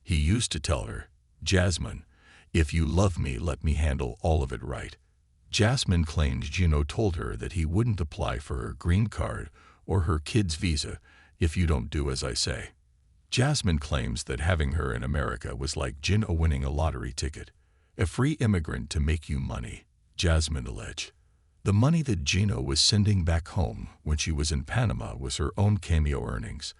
He used to tell her, "Jasmine, if you love me, let me handle all of it right." Jasmine claimed Gino told her that he wouldn't apply for her green card or her kid's visa if you don't do as I say. Jasmine claims that having her in America was like Gino winning a lottery ticket. A free immigrant to make you money, Jasmine alleged. The money that Gino was sending back home when she was in Panama was her own cameo earnings.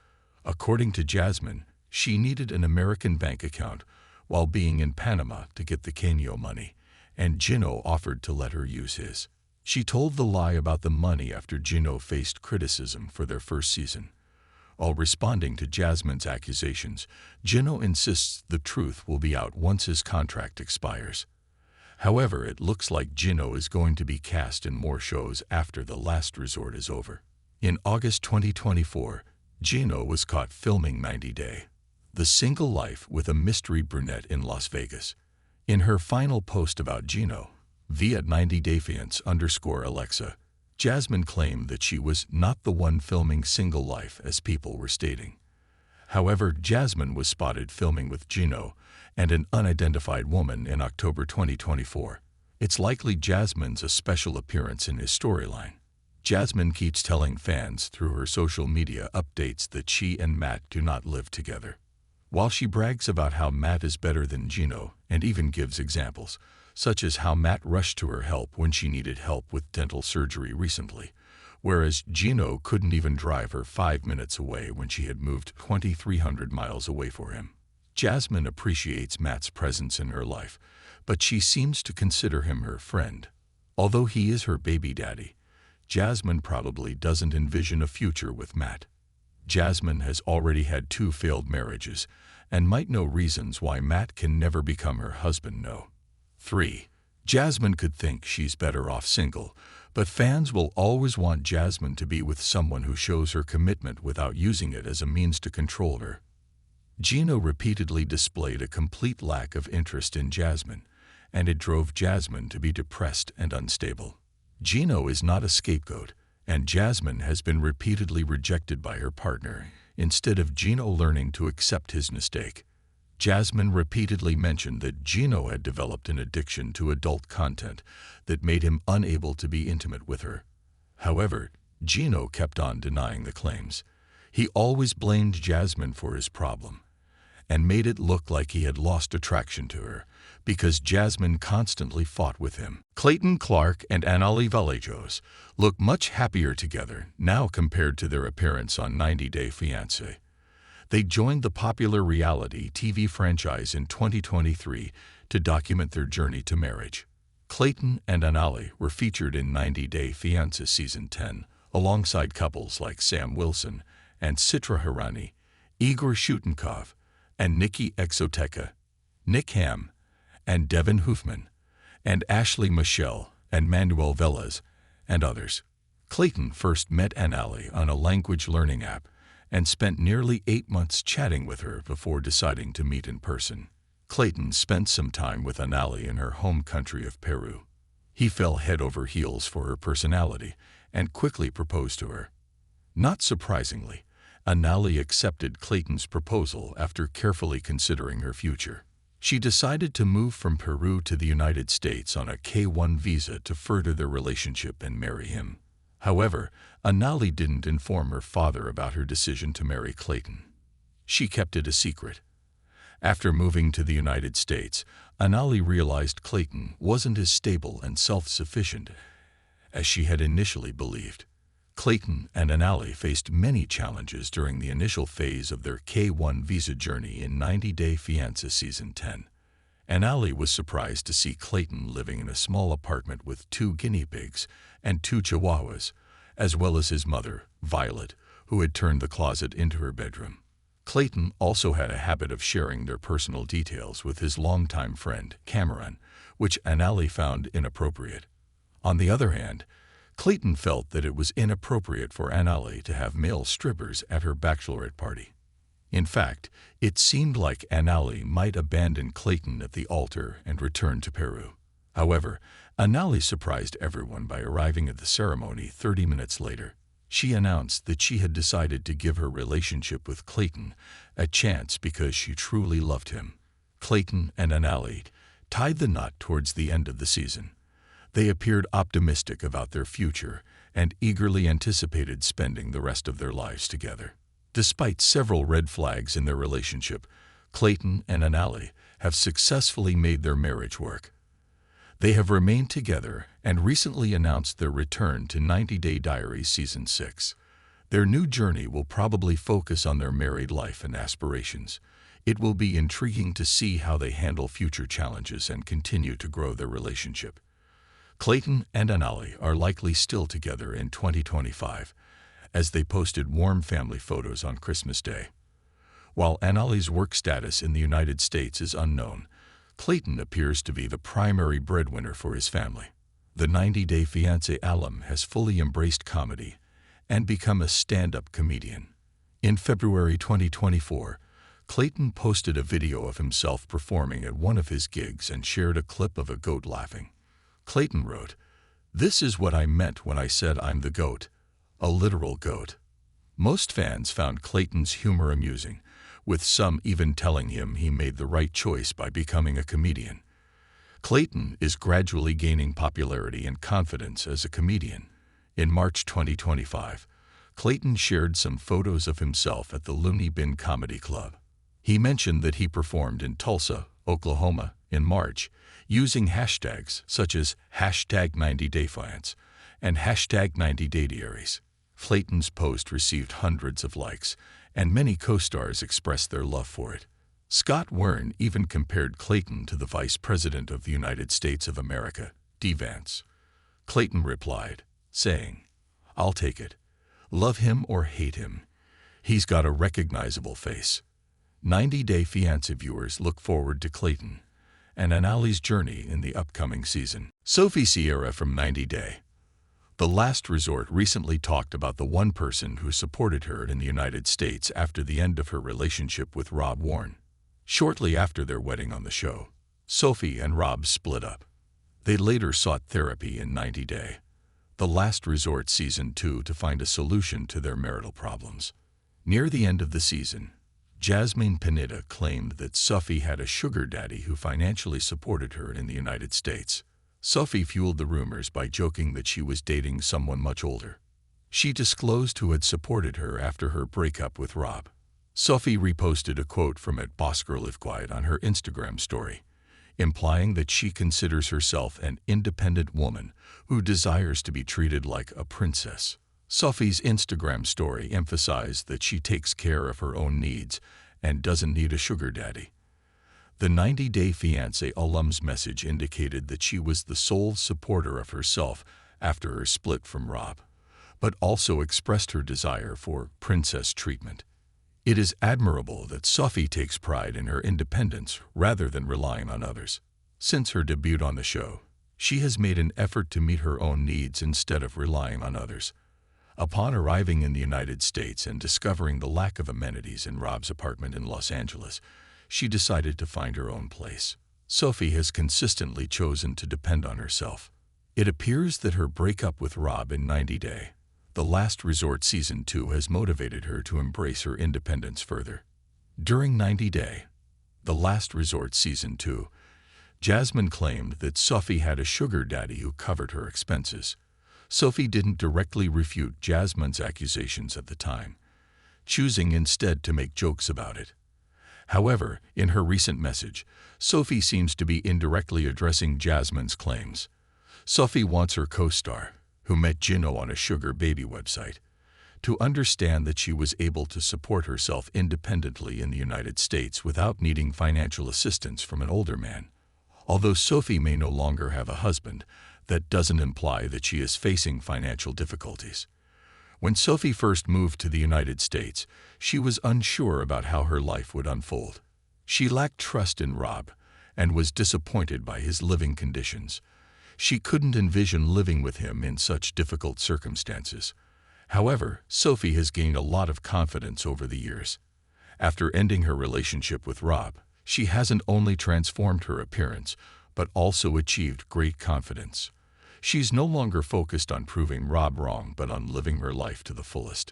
According to Jasmine, she needed an American bank account while being in Panama to get the cameo money, and Gino offered to let her use his. She told the lie about the money after Gino faced criticism for their first season. While responding to Jasmine's accusations, Gino insists the truth will be out once his contract expires. However, it looks like Gino is going to be cast in more shows after The Last Resort is over. In August 2024, Gino was caught filming 90 Day, The Single Life with a mystery brunette in Las Vegas. In her final post about Gino, via 90dayfiance_Alexa, Jasmine claimed that she was not the one filming Single Life as people were stating. However, Jasmine was spotted filming with Gino and an unidentified woman in October 2024. It's likely Jasmine's a special appearance in his storyline. Jasmine keeps telling fans through her social media updates that she and Matt do not live together. While she brags about how Matt is better than Gino and even gives examples, such as how Matt rushed to her help when she needed help with dental surgery recently, whereas Gino couldn't even drive her 5 minutes away when she had moved 2,300 miles away for him. Jasmine appreciates Matt's presence in her life, but she seems to consider him her friend. Although he is her baby daddy, Jasmine probably doesn't envision a future with Matt. Jasmine has already had 2 failed marriages and might know reasons why Matt can never become her husband. 3. Jasmine could think she's better off single, but fans will always want Jasmine to be with someone who shows her commitment without using it as a means to control her. Gino repeatedly displayed a complete lack of interest in Jasmine, and it drove Jasmine to be depressed and unstable. Gino is not a scapegoat, and Jasmine has been repeatedly rejected by her partner instead of Gino learning to accept his mistake. Jasmine repeatedly mentioned that Gino had developed an addiction to adult content that made him unable to be intimate with her. However, Gino kept on denying the claims. He always blamed Jasmine for his problem and made it look like he had lost attraction to her because Jasmine constantly fought with him. Clayton Clark and Anali Vallejos look much happier together now compared to their appearance on 90 Day Fiance. They joined the popular reality TV franchise in 2023 to document their journey to marriage. Clayton and Anali were featured in 90 Day Fiance Season 10, alongside couples like Sam Wilson and Citra Hirani, Igor Shutenkov, and Nikki Exoteca, Nick Ham, and Devin Hoofman, and Ashley Michelle and Manuel Velez, and others. Clayton first met Anali on a language learning app and spent nearly 8 months chatting with her before deciding to meet in person. Clayton spent some time with Anali in her home country of Peru. He fell head over heels for her personality and quickly proposed to her. Not surprisingly, Anali accepted Clayton's proposal after carefully considering her future. She decided to move from Peru to the United States on a K-1 visa to further their relationship and marry him. However, Anali didn't inform her father about her decision to marry Clayton. She kept it a secret. After moving to the United States, Anali realized Clayton wasn't as stable and self-sufficient as she had initially believed. Clayton and Anali faced many challenges during the initial phase of their K-1 visa journey in 90 Day Fiance Season 10. Anali was surprised to see Clayton living in a small apartment with 2 guinea pigs and 2 chihuahuas, as well as his mother, Violet, who had turned the closet into her bedroom. Clayton also had a habit of sharing their personal details with his longtime friend, Cameron, which Anali found inappropriate. On the other hand, Clayton felt that it was inappropriate for Anali to have male strippers at her bachelorette party. In fact, it seemed like Anali might abandon Clayton at the altar and return to Peru. However, Anali surprised everyone by arriving at the ceremony 30 minutes later. She announced that she had decided to give her relationship with Clayton a chance because she truly loved him. Clayton and Anali tied the knot towards the end of the season. They appeared optimistic about their future and eagerly anticipated spending the rest of their lives together. Despite several red flags in their relationship, Clayton and Anali have successfully made their marriage work. They have remained together and recently announced their return to 90 Day Diaries Season 6. Their new journey will probably focus on their married life and aspirations. It will be intriguing to see how they handle future challenges and continue to grow their relationship. Clayton and Anali are likely still together in 2025, as they posted warm family photos on Christmas Day. While Anali's work status in the United States is unknown, Clayton appears to be the primary breadwinner for his family. The 90 Day Fiancé alum has fully embraced comedy and become a stand-up comedian. In February 2024, Clayton posted a video of himself performing at one of his gigs and shared a clip of a goat laughing. Clayton wrote, "This is what I meant when I said I'm the goat, a literal goat." Most fans found Clayton's humor amusing, with some even telling him he made the right choice by becoming a comedian. Clayton is gradually gaining popularity and confidence as a comedian. In March 2025, Clayton shared some photos of himself at the Looney Bin Comedy Club. He mentioned that he performed in Tulsa, Oklahoma, in March, using hashtags such as #90DayFiance and #90DayDiaries. Clayton's post received hundreds of likes, and many co-stars expressed their love for it. Scott Wern even compared Clayton to the Vice President of the United States of America, D. Vance. Clayton replied, saying, "I'll take it. Love him or hate him. He's got a recognizable face." 90 Day Fiancé viewers look forward to Clayton and Anali's journey in the upcoming season. Sophie Sierra from 90 Day. The Last Resort recently talked about the one person who supported her in the United States after the end of her relationship with Rob Warren. Shortly after their wedding on the show, Sophie and Rob split up. They later sought therapy in 90 Day, The Last Resort Season 2 to find a solution to their marital problems. Near the end of the season, Jasmine Pineda claimed that Sophie had a sugar daddy who financially supported her in the United States. Sophie fueled the rumors by joking that she was dating someone much older. She disclosed who had supported her after her breakup with Rob. Sophie reposted a quote from @BossGirlIfQuiet on her Instagram story, implying that she considers herself an independent woman who desires to be treated like a princess. Sophie's Instagram story emphasized that she takes care of her own needs and doesn't need a sugar daddy. The 90 Day Fiancé alum's message indicated that she was the sole supporter of herself after her split from Rob, but also expressed her desire for princess treatment. It is admirable that Sophie takes pride in her independence rather than relying on others. Since her debut on the show, she has made an effort to meet her own needs instead of relying on others. Upon arriving in the United States and discovering the lack of amenities in Rob's apartment in Los Angeles, she decided to find her own place. Sophie has consistently chosen to depend on herself. It appears that her breakup with Rob in 90 Day, The Last Resort Season 2 has motivated her to embrace her independence further. During 90 Day, The Last Resort Season 2, Jasmine claimed that Sophie had a sugar daddy who covered her expenses. Sophie didn't directly refute Jasmine's accusations at the time, choosing instead to make jokes about it. However, in her recent message, Sophie seems to be indirectly addressing Jasmine's claims. Sophie wants her co-star, who met Gino on a sugar baby website, to understand that she was able to support herself independently in the United States without needing financial assistance from an older man. Although Sophie may no longer have a husband, that doesn't imply that she is facing financial difficulties. When Sophie first moved to the United States, she was unsure about how her life would unfold. She lacked trust in Rob and was disappointed by his living conditions. She couldn't envision living with him in such difficult circumstances. However, Sophie has gained a lot of confidence over the years. After ending her relationship with Rob, she hasn't only transformed her appearance, but also achieved great confidence. She's no longer focused on proving Rob wrong, but on living her life to the fullest.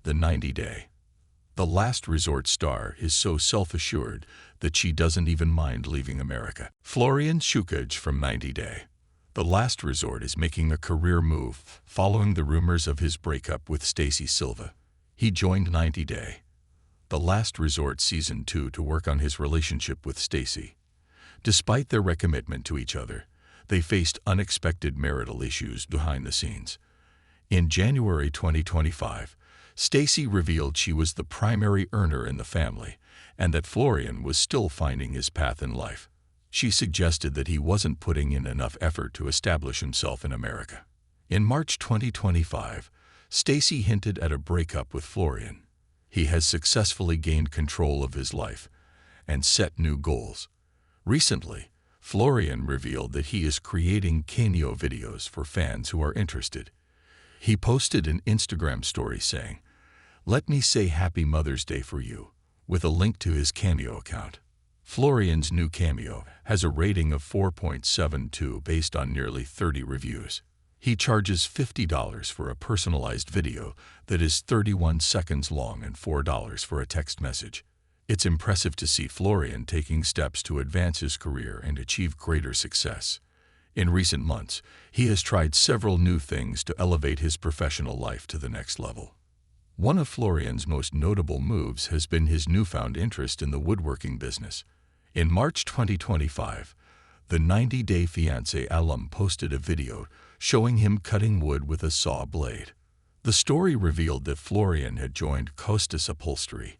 The 90 Day, The Last Resort star is so self-assured that she doesn't even mind leaving America. Florian Schucaj from 90 Day, The Last Resort is making a career move following the rumors of his breakup with Stacy Silva. He joined 90 Day, The Last Resort Season 2 to work on his relationship with Stacy. Despite their recommitment to each other, they faced unexpected marital issues behind the scenes. In January 2025, Stacy revealed she was the primary earner in the family and that Florian was still finding his path in life. She suggested that he wasn't putting in enough effort to establish himself in America. In March 2025, Stacy hinted at a breakup with Florian. He has successfully gained control of his life and set new goals. Recently, Florian revealed that he is creating cameo videos for fans who are interested. He posted an Instagram story saying, "Let me say Happy Mother's Day for you," with a link to his Cameo account. Florian's new Cameo has a rating of 4.72 based on nearly 30 reviews. He charges $50 for a personalized video that is 31 seconds long and $4 for a text message. It's impressive to see Florian taking steps to advance his career and achieve greater success. In recent months, he has tried several new things to elevate his professional life to the next level. One of Florian's most notable moves has been his newfound interest in the woodworking business. In March 2025, the 90 Day Fiance alum posted a video showing him cutting wood with a saw blade. The story revealed that Florian had joined Costas Upholstery,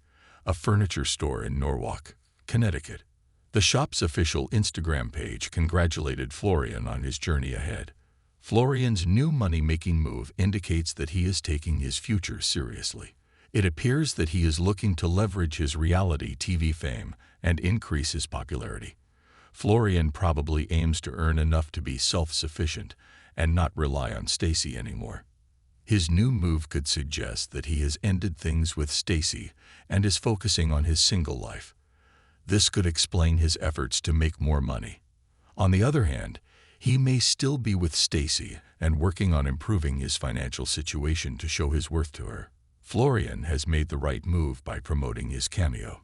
a furniture store in Norwalk, Connecticut. The shop's official Instagram page congratulated Florian on his journey ahead. Florian's new money-making move indicates that he is taking his future seriously. It appears that he is looking to leverage his reality TV fame and increase his popularity. Florian probably aims to earn enough to be self-sufficient and not rely on Stacy anymore. His new move could suggest that he has ended things with Stacy and is focusing on his single life. This could explain his efforts to make more money. On the other hand, he may still be with Stacy and working on improving his financial situation to show his worth to her. Florian has made the right move by promoting his Cameo.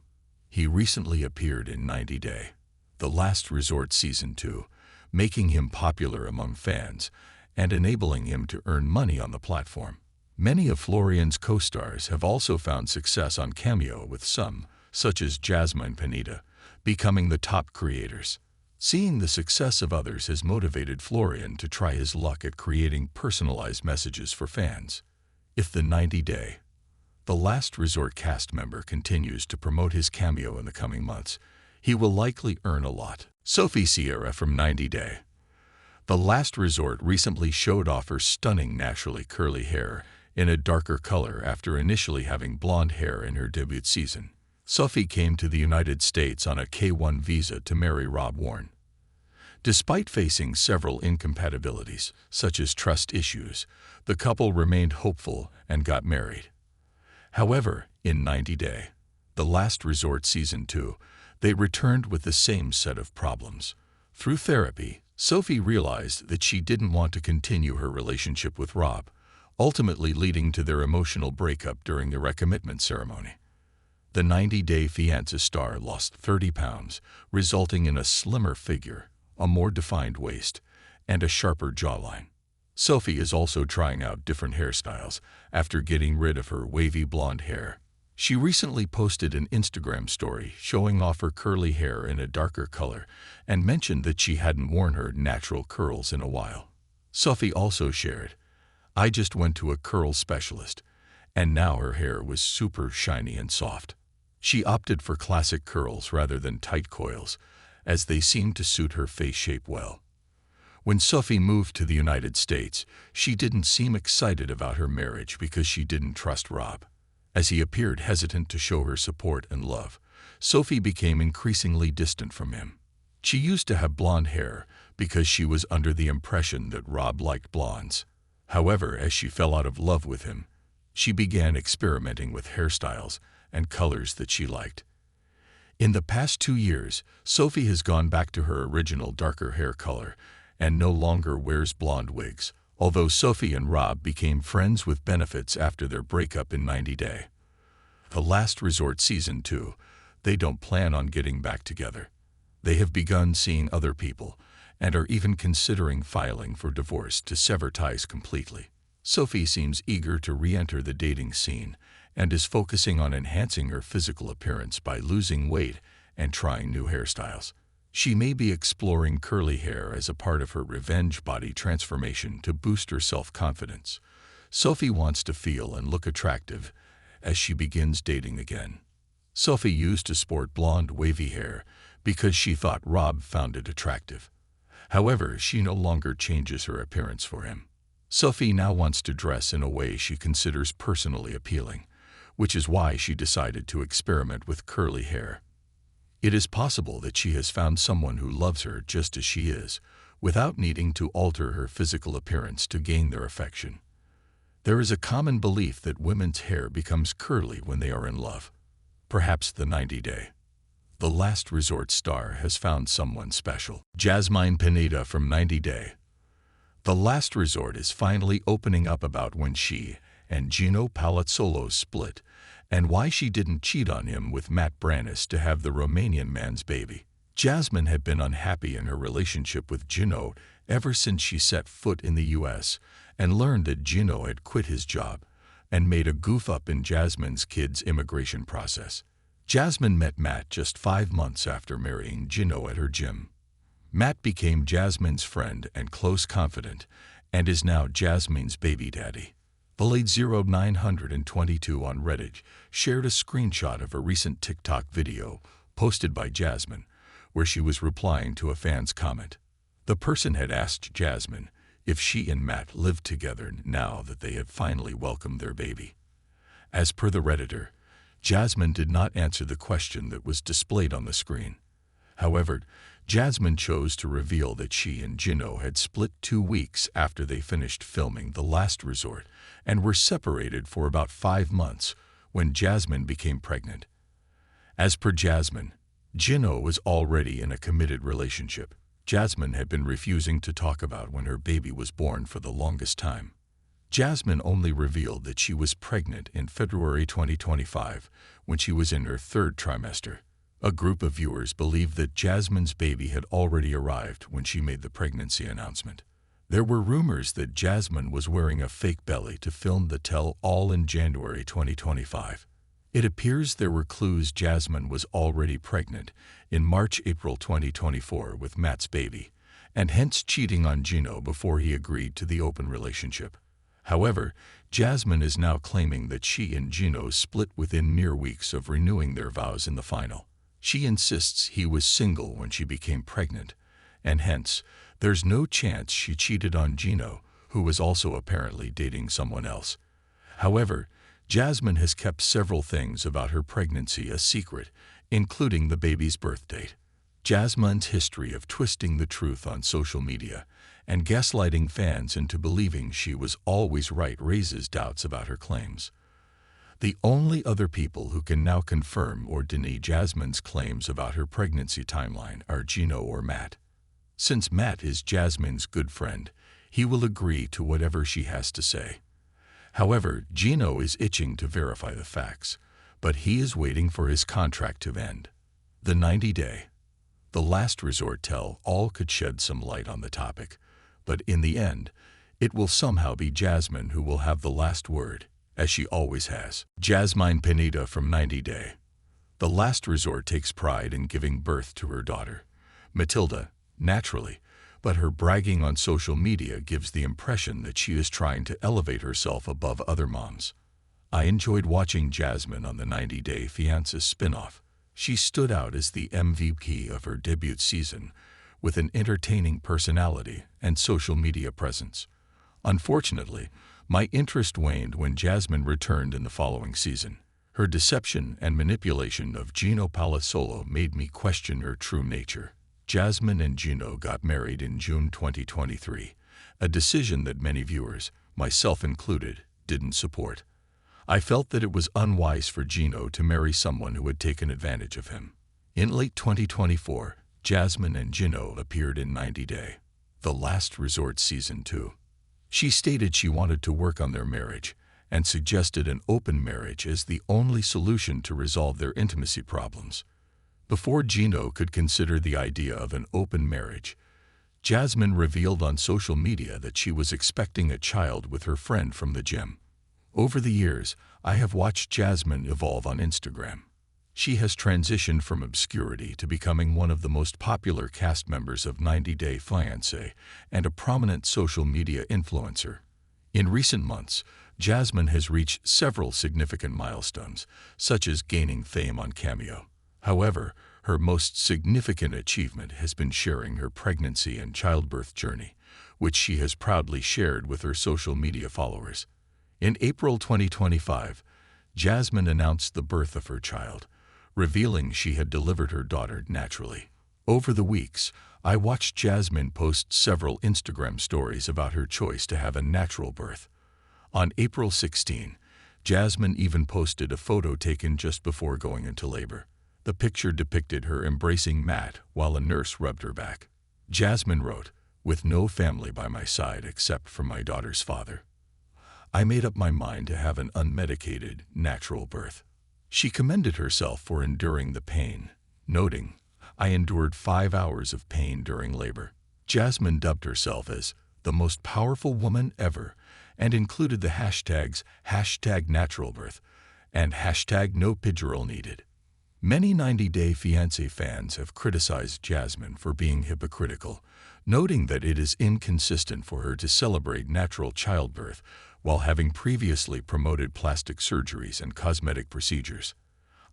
He recently appeared in 90 Day, The Last Resort Season 2, making him popular among fans and enabling him to earn money on the platform. Many of Florian's co-stars have also found success on Cameo, with some, such as Jasmine Panetta, becoming the top creators. Seeing the success of others has motivated Florian to try his luck at creating personalized messages for fans. If the 90 Day, The Last Resort cast member continues to promote his Cameo in the coming months, he will likely earn a lot. Sophie Sierra from 90 Day, The Last Resort recently showed off her stunning naturally curly hair in a darker color after initially having blonde hair in her debut season. Sophie came to the United States on a K-1 visa to marry Rob Warren. Despite facing several incompatibilities, such as trust issues, the couple remained hopeful and got married. However, in 90 Day, The Last Resort Season 2, they returned with the same set of problems. Through therapy, Sophie realized that she didn't want to continue her relationship with Rob, ultimately leading to their emotional breakup during the recommitment ceremony. The 90 Day Fiance star lost 30 pounds, resulting in a slimmer figure, a more defined waist, and a sharper jawline. Sophie is also trying out different hairstyles after getting rid of her wavy blonde hair. She recently posted an Instagram story showing off her curly hair in a darker color and mentioned that she hadn't worn her natural curls in a while. Sophie also shared, "I just went to a curl specialist, and now her hair was super shiny and soft." She opted for classic curls rather than tight coils, as they seemed to suit her face shape well. When Sophie moved to the United States, she didn't seem excited about her marriage because she didn't trust Rob. As he appeared hesitant to show her support and love, Sophie became increasingly distant from him. She used to have blonde hair because she was under the impression that Rob liked blondes. However, as she fell out of love with him, she began experimenting with hairstyles and colors that she liked. In the past 2 years, Sophie has gone back to her original darker hair color and no longer wears blonde wigs, although Sophie and Rob became friends with benefits after their breakup in 90 Day. The Last Resort Season 2, they don't plan on getting back together. They have begun seeing other people and are even considering filing for divorce to sever ties completely. Sophie seems eager to re-enter the dating scene and is focusing on enhancing her physical appearance by losing weight and trying new hairstyles. She may be exploring curly hair as a part of her revenge body transformation to boost her self-confidence. Sophie wants to feel and look attractive as she begins dating again. Sophie used to sport blonde wavy hair because she thought Rob found it attractive. However, she no longer changes her appearance for him. Sophie now wants to dress in a way she considers personally appealing, which is why she decided to experiment with curly hair. It is possible that she has found someone who loves her just as she is, without needing to alter her physical appearance to gain their affection. There is a common belief that women's hair becomes curly when they are in love. Perhaps the 90 Day, The Last Resort star has found someone special. Jasmine Pineda from 90 Day, The Last Resort is finally opening up about when she and Gino Palazzolo split and why she didn't cheat on him with Matt Brannis to have the Romanian man's baby. Jasmine had been unhappy in her relationship with Gino ever since she set foot in the U.S. and learned that Gino had quit his job and made a goof up in Jasmine's kids' immigration process. Jasmine met Matt just 5 months after marrying Gino at her gym. Matt became Jasmine's friend and close confidant and is now Jasmine's baby daddy. Blade0922 on Reddit shared a screenshot of a recent TikTok video posted by Jasmine, where she was replying to a fan's comment. The person had asked Jasmine if she and Matt lived together now that they had finally welcomed their baby. As per the Redditor, Jasmine did not answer the question that was displayed on the screen. However, Jasmine chose to reveal that she and Gino had split 2 weeks after they finished filming The Last Resort and were separated for about 5 months when Jasmine became pregnant. As per Jasmine, Gino was already in a committed relationship. Jasmine had been refusing to talk about when her baby was born for the longest time. Jasmine only revealed that she was pregnant in February 2025 when she was in her 3rd trimester. A group of viewers believed that Jasmine's baby had already arrived when she made the pregnancy announcement. There were rumors that Jasmine was wearing a fake belly to film the tell-all in January 2025. It appears there were clues Jasmine was already pregnant in March-April 2024 with Matt's baby, and hence cheating on Gino before he agreed to the open relationship. However, Jasmine is now claiming that she and Gino split within mere weeks of renewing their vows in the final. She insists he was single when she became pregnant, and hence, there's no chance she cheated on Gino, who was also apparently dating someone else. However, Jasmine has kept several things about her pregnancy a secret, including the baby's birth date. Jasmine's history of twisting the truth on social media and gaslighting fans into believing she was always right raises doubts about her claims. The only other people who can now confirm or deny Jasmine's claims about her pregnancy timeline are Gino or Matt. Since Matt is Jasmine's good friend, he will agree to whatever she has to say. However, Gino is itching to verify the facts, but he is waiting for his contract to end. The 90-day, the last resort tell all could shed some light on the topic, but in the end, it will somehow be Jasmine who will have the last word, as she always has. Jasmine Pineda from 90 Day. The last resort takes pride in giving birth to her daughter, Matilda, naturally, but her bragging on social media gives the impression that she is trying to elevate herself above other moms. I enjoyed watching Jasmine on the 90 Day Fiance spin-off. She stood out as the MVP of her debut season, with an entertaining personality and social media presence. Unfortunately, my interest waned when Jasmine returned in the following season. Her deception and manipulation of Gino Palazzolo made me question her true nature. Jasmine and Gino got married in June 2023, a decision that many viewers, myself included, didn't support. I felt that it was unwise for Gino to marry someone who had taken advantage of him. In late 2024, Jasmine and Gino appeared in 90 Day, The Last Resort Season 2. She stated she wanted to work on their marriage and suggested an open marriage as the only solution to resolve their intimacy problems. Before Gino could consider the idea of an open marriage, Jasmine revealed on social media that she was expecting a child with her friend from the gym. Over the years, I have watched Jasmine evolve on Instagram. She has transitioned from obscurity to becoming one of the most popular cast members of 90 Day Fiance and a prominent social media influencer. In recent months, Jasmine has reached several significant milestones, such as gaining fame on Cameo. However, her most significant achievement has been sharing her pregnancy and childbirth journey, which she has proudly shared with her social media followers. In April 2025, Jasmine announced the birth of her child, revealing she had delivered her daughter naturally. Over the weeks, I watched Jasmine post several Instagram stories about her choice to have a natural birth. On April 16, Jasmine even posted a photo taken just before going into labor. The picture depicted her embracing Matt while a nurse rubbed her back. Jasmine wrote, "With no family by my side except for my daughter's father, I made up my mind to have an unmedicated, natural birth." She commended herself for enduring the pain, noting, "I endured 5 hours of pain during labor." Jasmine dubbed herself as the most powerful woman ever and included the hashtags #naturalbirth and #no epidural needed. Many 90 Day Fiancé fans have criticized Jasmine for being hypocritical, noting that it is inconsistent for her to celebrate natural childbirth while having previously promoted plastic surgeries and cosmetic procedures.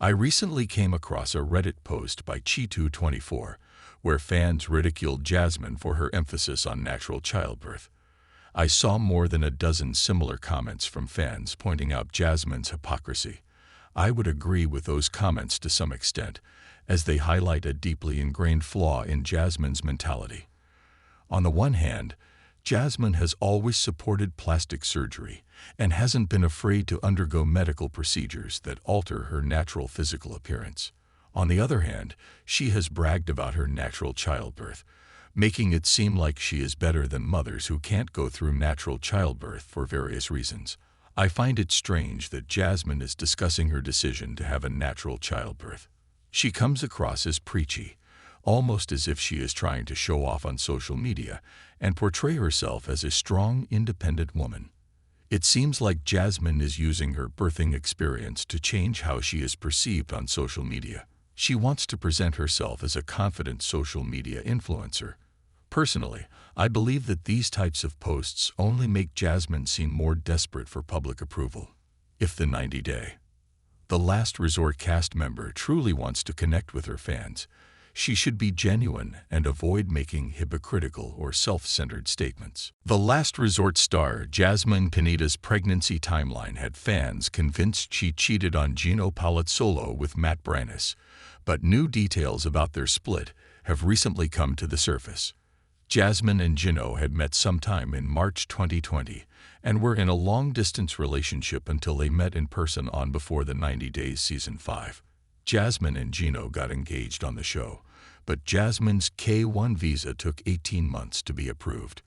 I recently came across a Reddit post by Cheetu24, where fans ridiculed Jasmine for her emphasis on natural childbirth. I saw more than a dozen similar comments from fans pointing out Jasmine's hypocrisy. I would agree with those comments to some extent, as they highlight a deeply ingrained flaw in Jasmine's mentality. On the one hand, Jasmine has always supported plastic surgery and hasn't been afraid to undergo medical procedures that alter her natural physical appearance. On the other hand, she has bragged about her natural childbirth, making it seem like she is better than mothers who can't go through natural childbirth for various reasons. I find it strange that Jasmine is discussing her decision to have a natural childbirth. She comes across as preachy, almost as if she is trying to show off on social media and portray herself as a strong, independent woman. It seems like Jasmine is using her birthing experience to change how she is perceived on social media. She wants to present herself as a confident social media influencer. Personally, I believe that these types of posts only make Jasmine seem more desperate for public approval. If the 90 Day, The Last Resort cast member truly wants to connect with her fans, she should be genuine and avoid making hypocritical or self-centered statements. The Last Resort star Jasmine Pineda's pregnancy timeline had fans convinced she cheated on Gino Palazzolo with Matt Brannis, but new details about their split have recently come to the surface. Jasmine and Gino had met sometime in March 2020 and were in a long-distance relationship until they met in person on Before the 90 Days Season 5. Jasmine and Gino got engaged on the show, but Jasmine's K-1 visa took 18 months to be approved.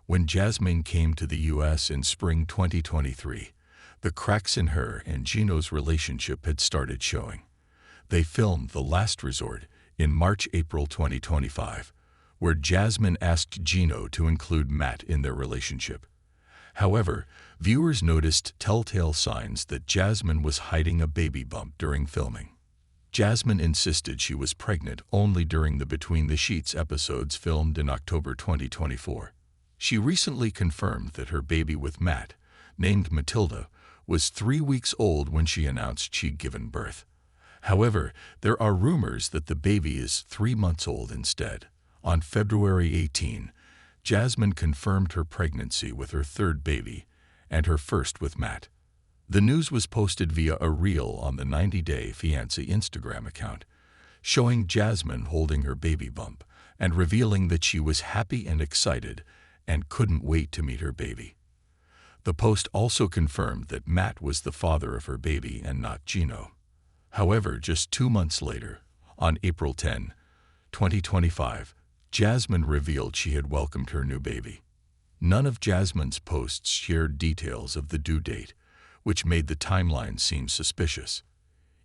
When Jasmine came to the U.S. in spring 2023, the cracks in her and Gino's relationship had started showing. They filmed The Last Resort in March-April 2025, where Jasmine asked Gino to include Matt in their relationship. However, viewers noticed telltale signs that Jasmine was hiding a baby bump during filming. Jasmine insisted she was pregnant only during the Between the Sheets episodes filmed in October 2024. She recently confirmed that her baby with Matt, named Matilda, was 3 weeks old when she announced she'd given birth. However, there are rumors that the baby is 3 months old instead. On February 18, Jasmine confirmed her pregnancy with her third baby and her first with Matt. The news was posted via a reel on the 90-Day Fiance Instagram account, showing Jasmine holding her baby bump and revealing that she was happy and excited and couldn't wait to meet her baby. The post also confirmed that Matt was the father of her baby and not Gino. However, just 2 months later, on April 10, 2025, Jasmine revealed she had welcomed her new baby. None of Jasmine's posts shared details of the due date, which made the timeline seem suspicious.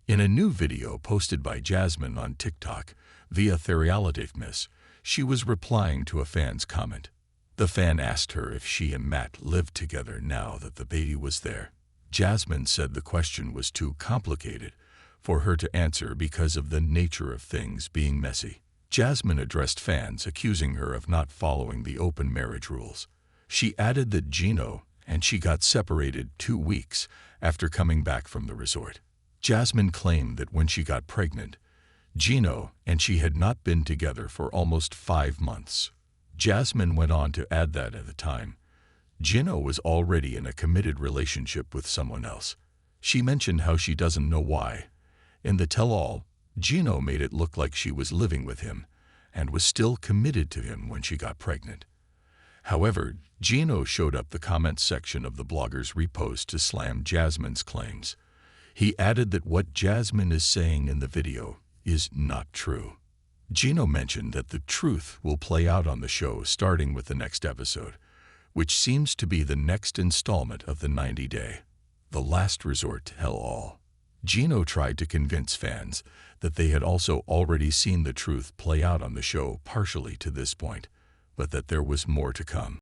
In a new video posted by Jasmine on TikTok via Therialitiveness, she was replying to a fan's comment. The fan asked her if she and Matt lived together now that the baby was there. Jasmine said the question was too complicated for her to answer because of the nature of things being messy. Jasmine addressed fans accusing her of not following the open marriage rules. She added that Gino and she got separated 2 weeks after coming back from the resort. Jasmine claimed that when she got pregnant, Gino and she had not been together for almost 5 months. Jasmine went on to add that at the time, Gino was already in a committed relationship with someone else. She mentioned how she doesn't know why. In the tell-all, Gino made it look like she was living with him and was still committed to him when she got pregnant. However, Gino showed up the comments section of the blogger's repost to slam Jasmine's claims. He added that what Jasmine is saying in the video is not true. Gino mentioned that the truth will play out on the show starting with the next episode, which seems to be the next installment of the 90-day, The Last Resort tell-all. Gino tried to convince fans that they had also already seen the truth play out on the show partially to this point, but that there was more to come.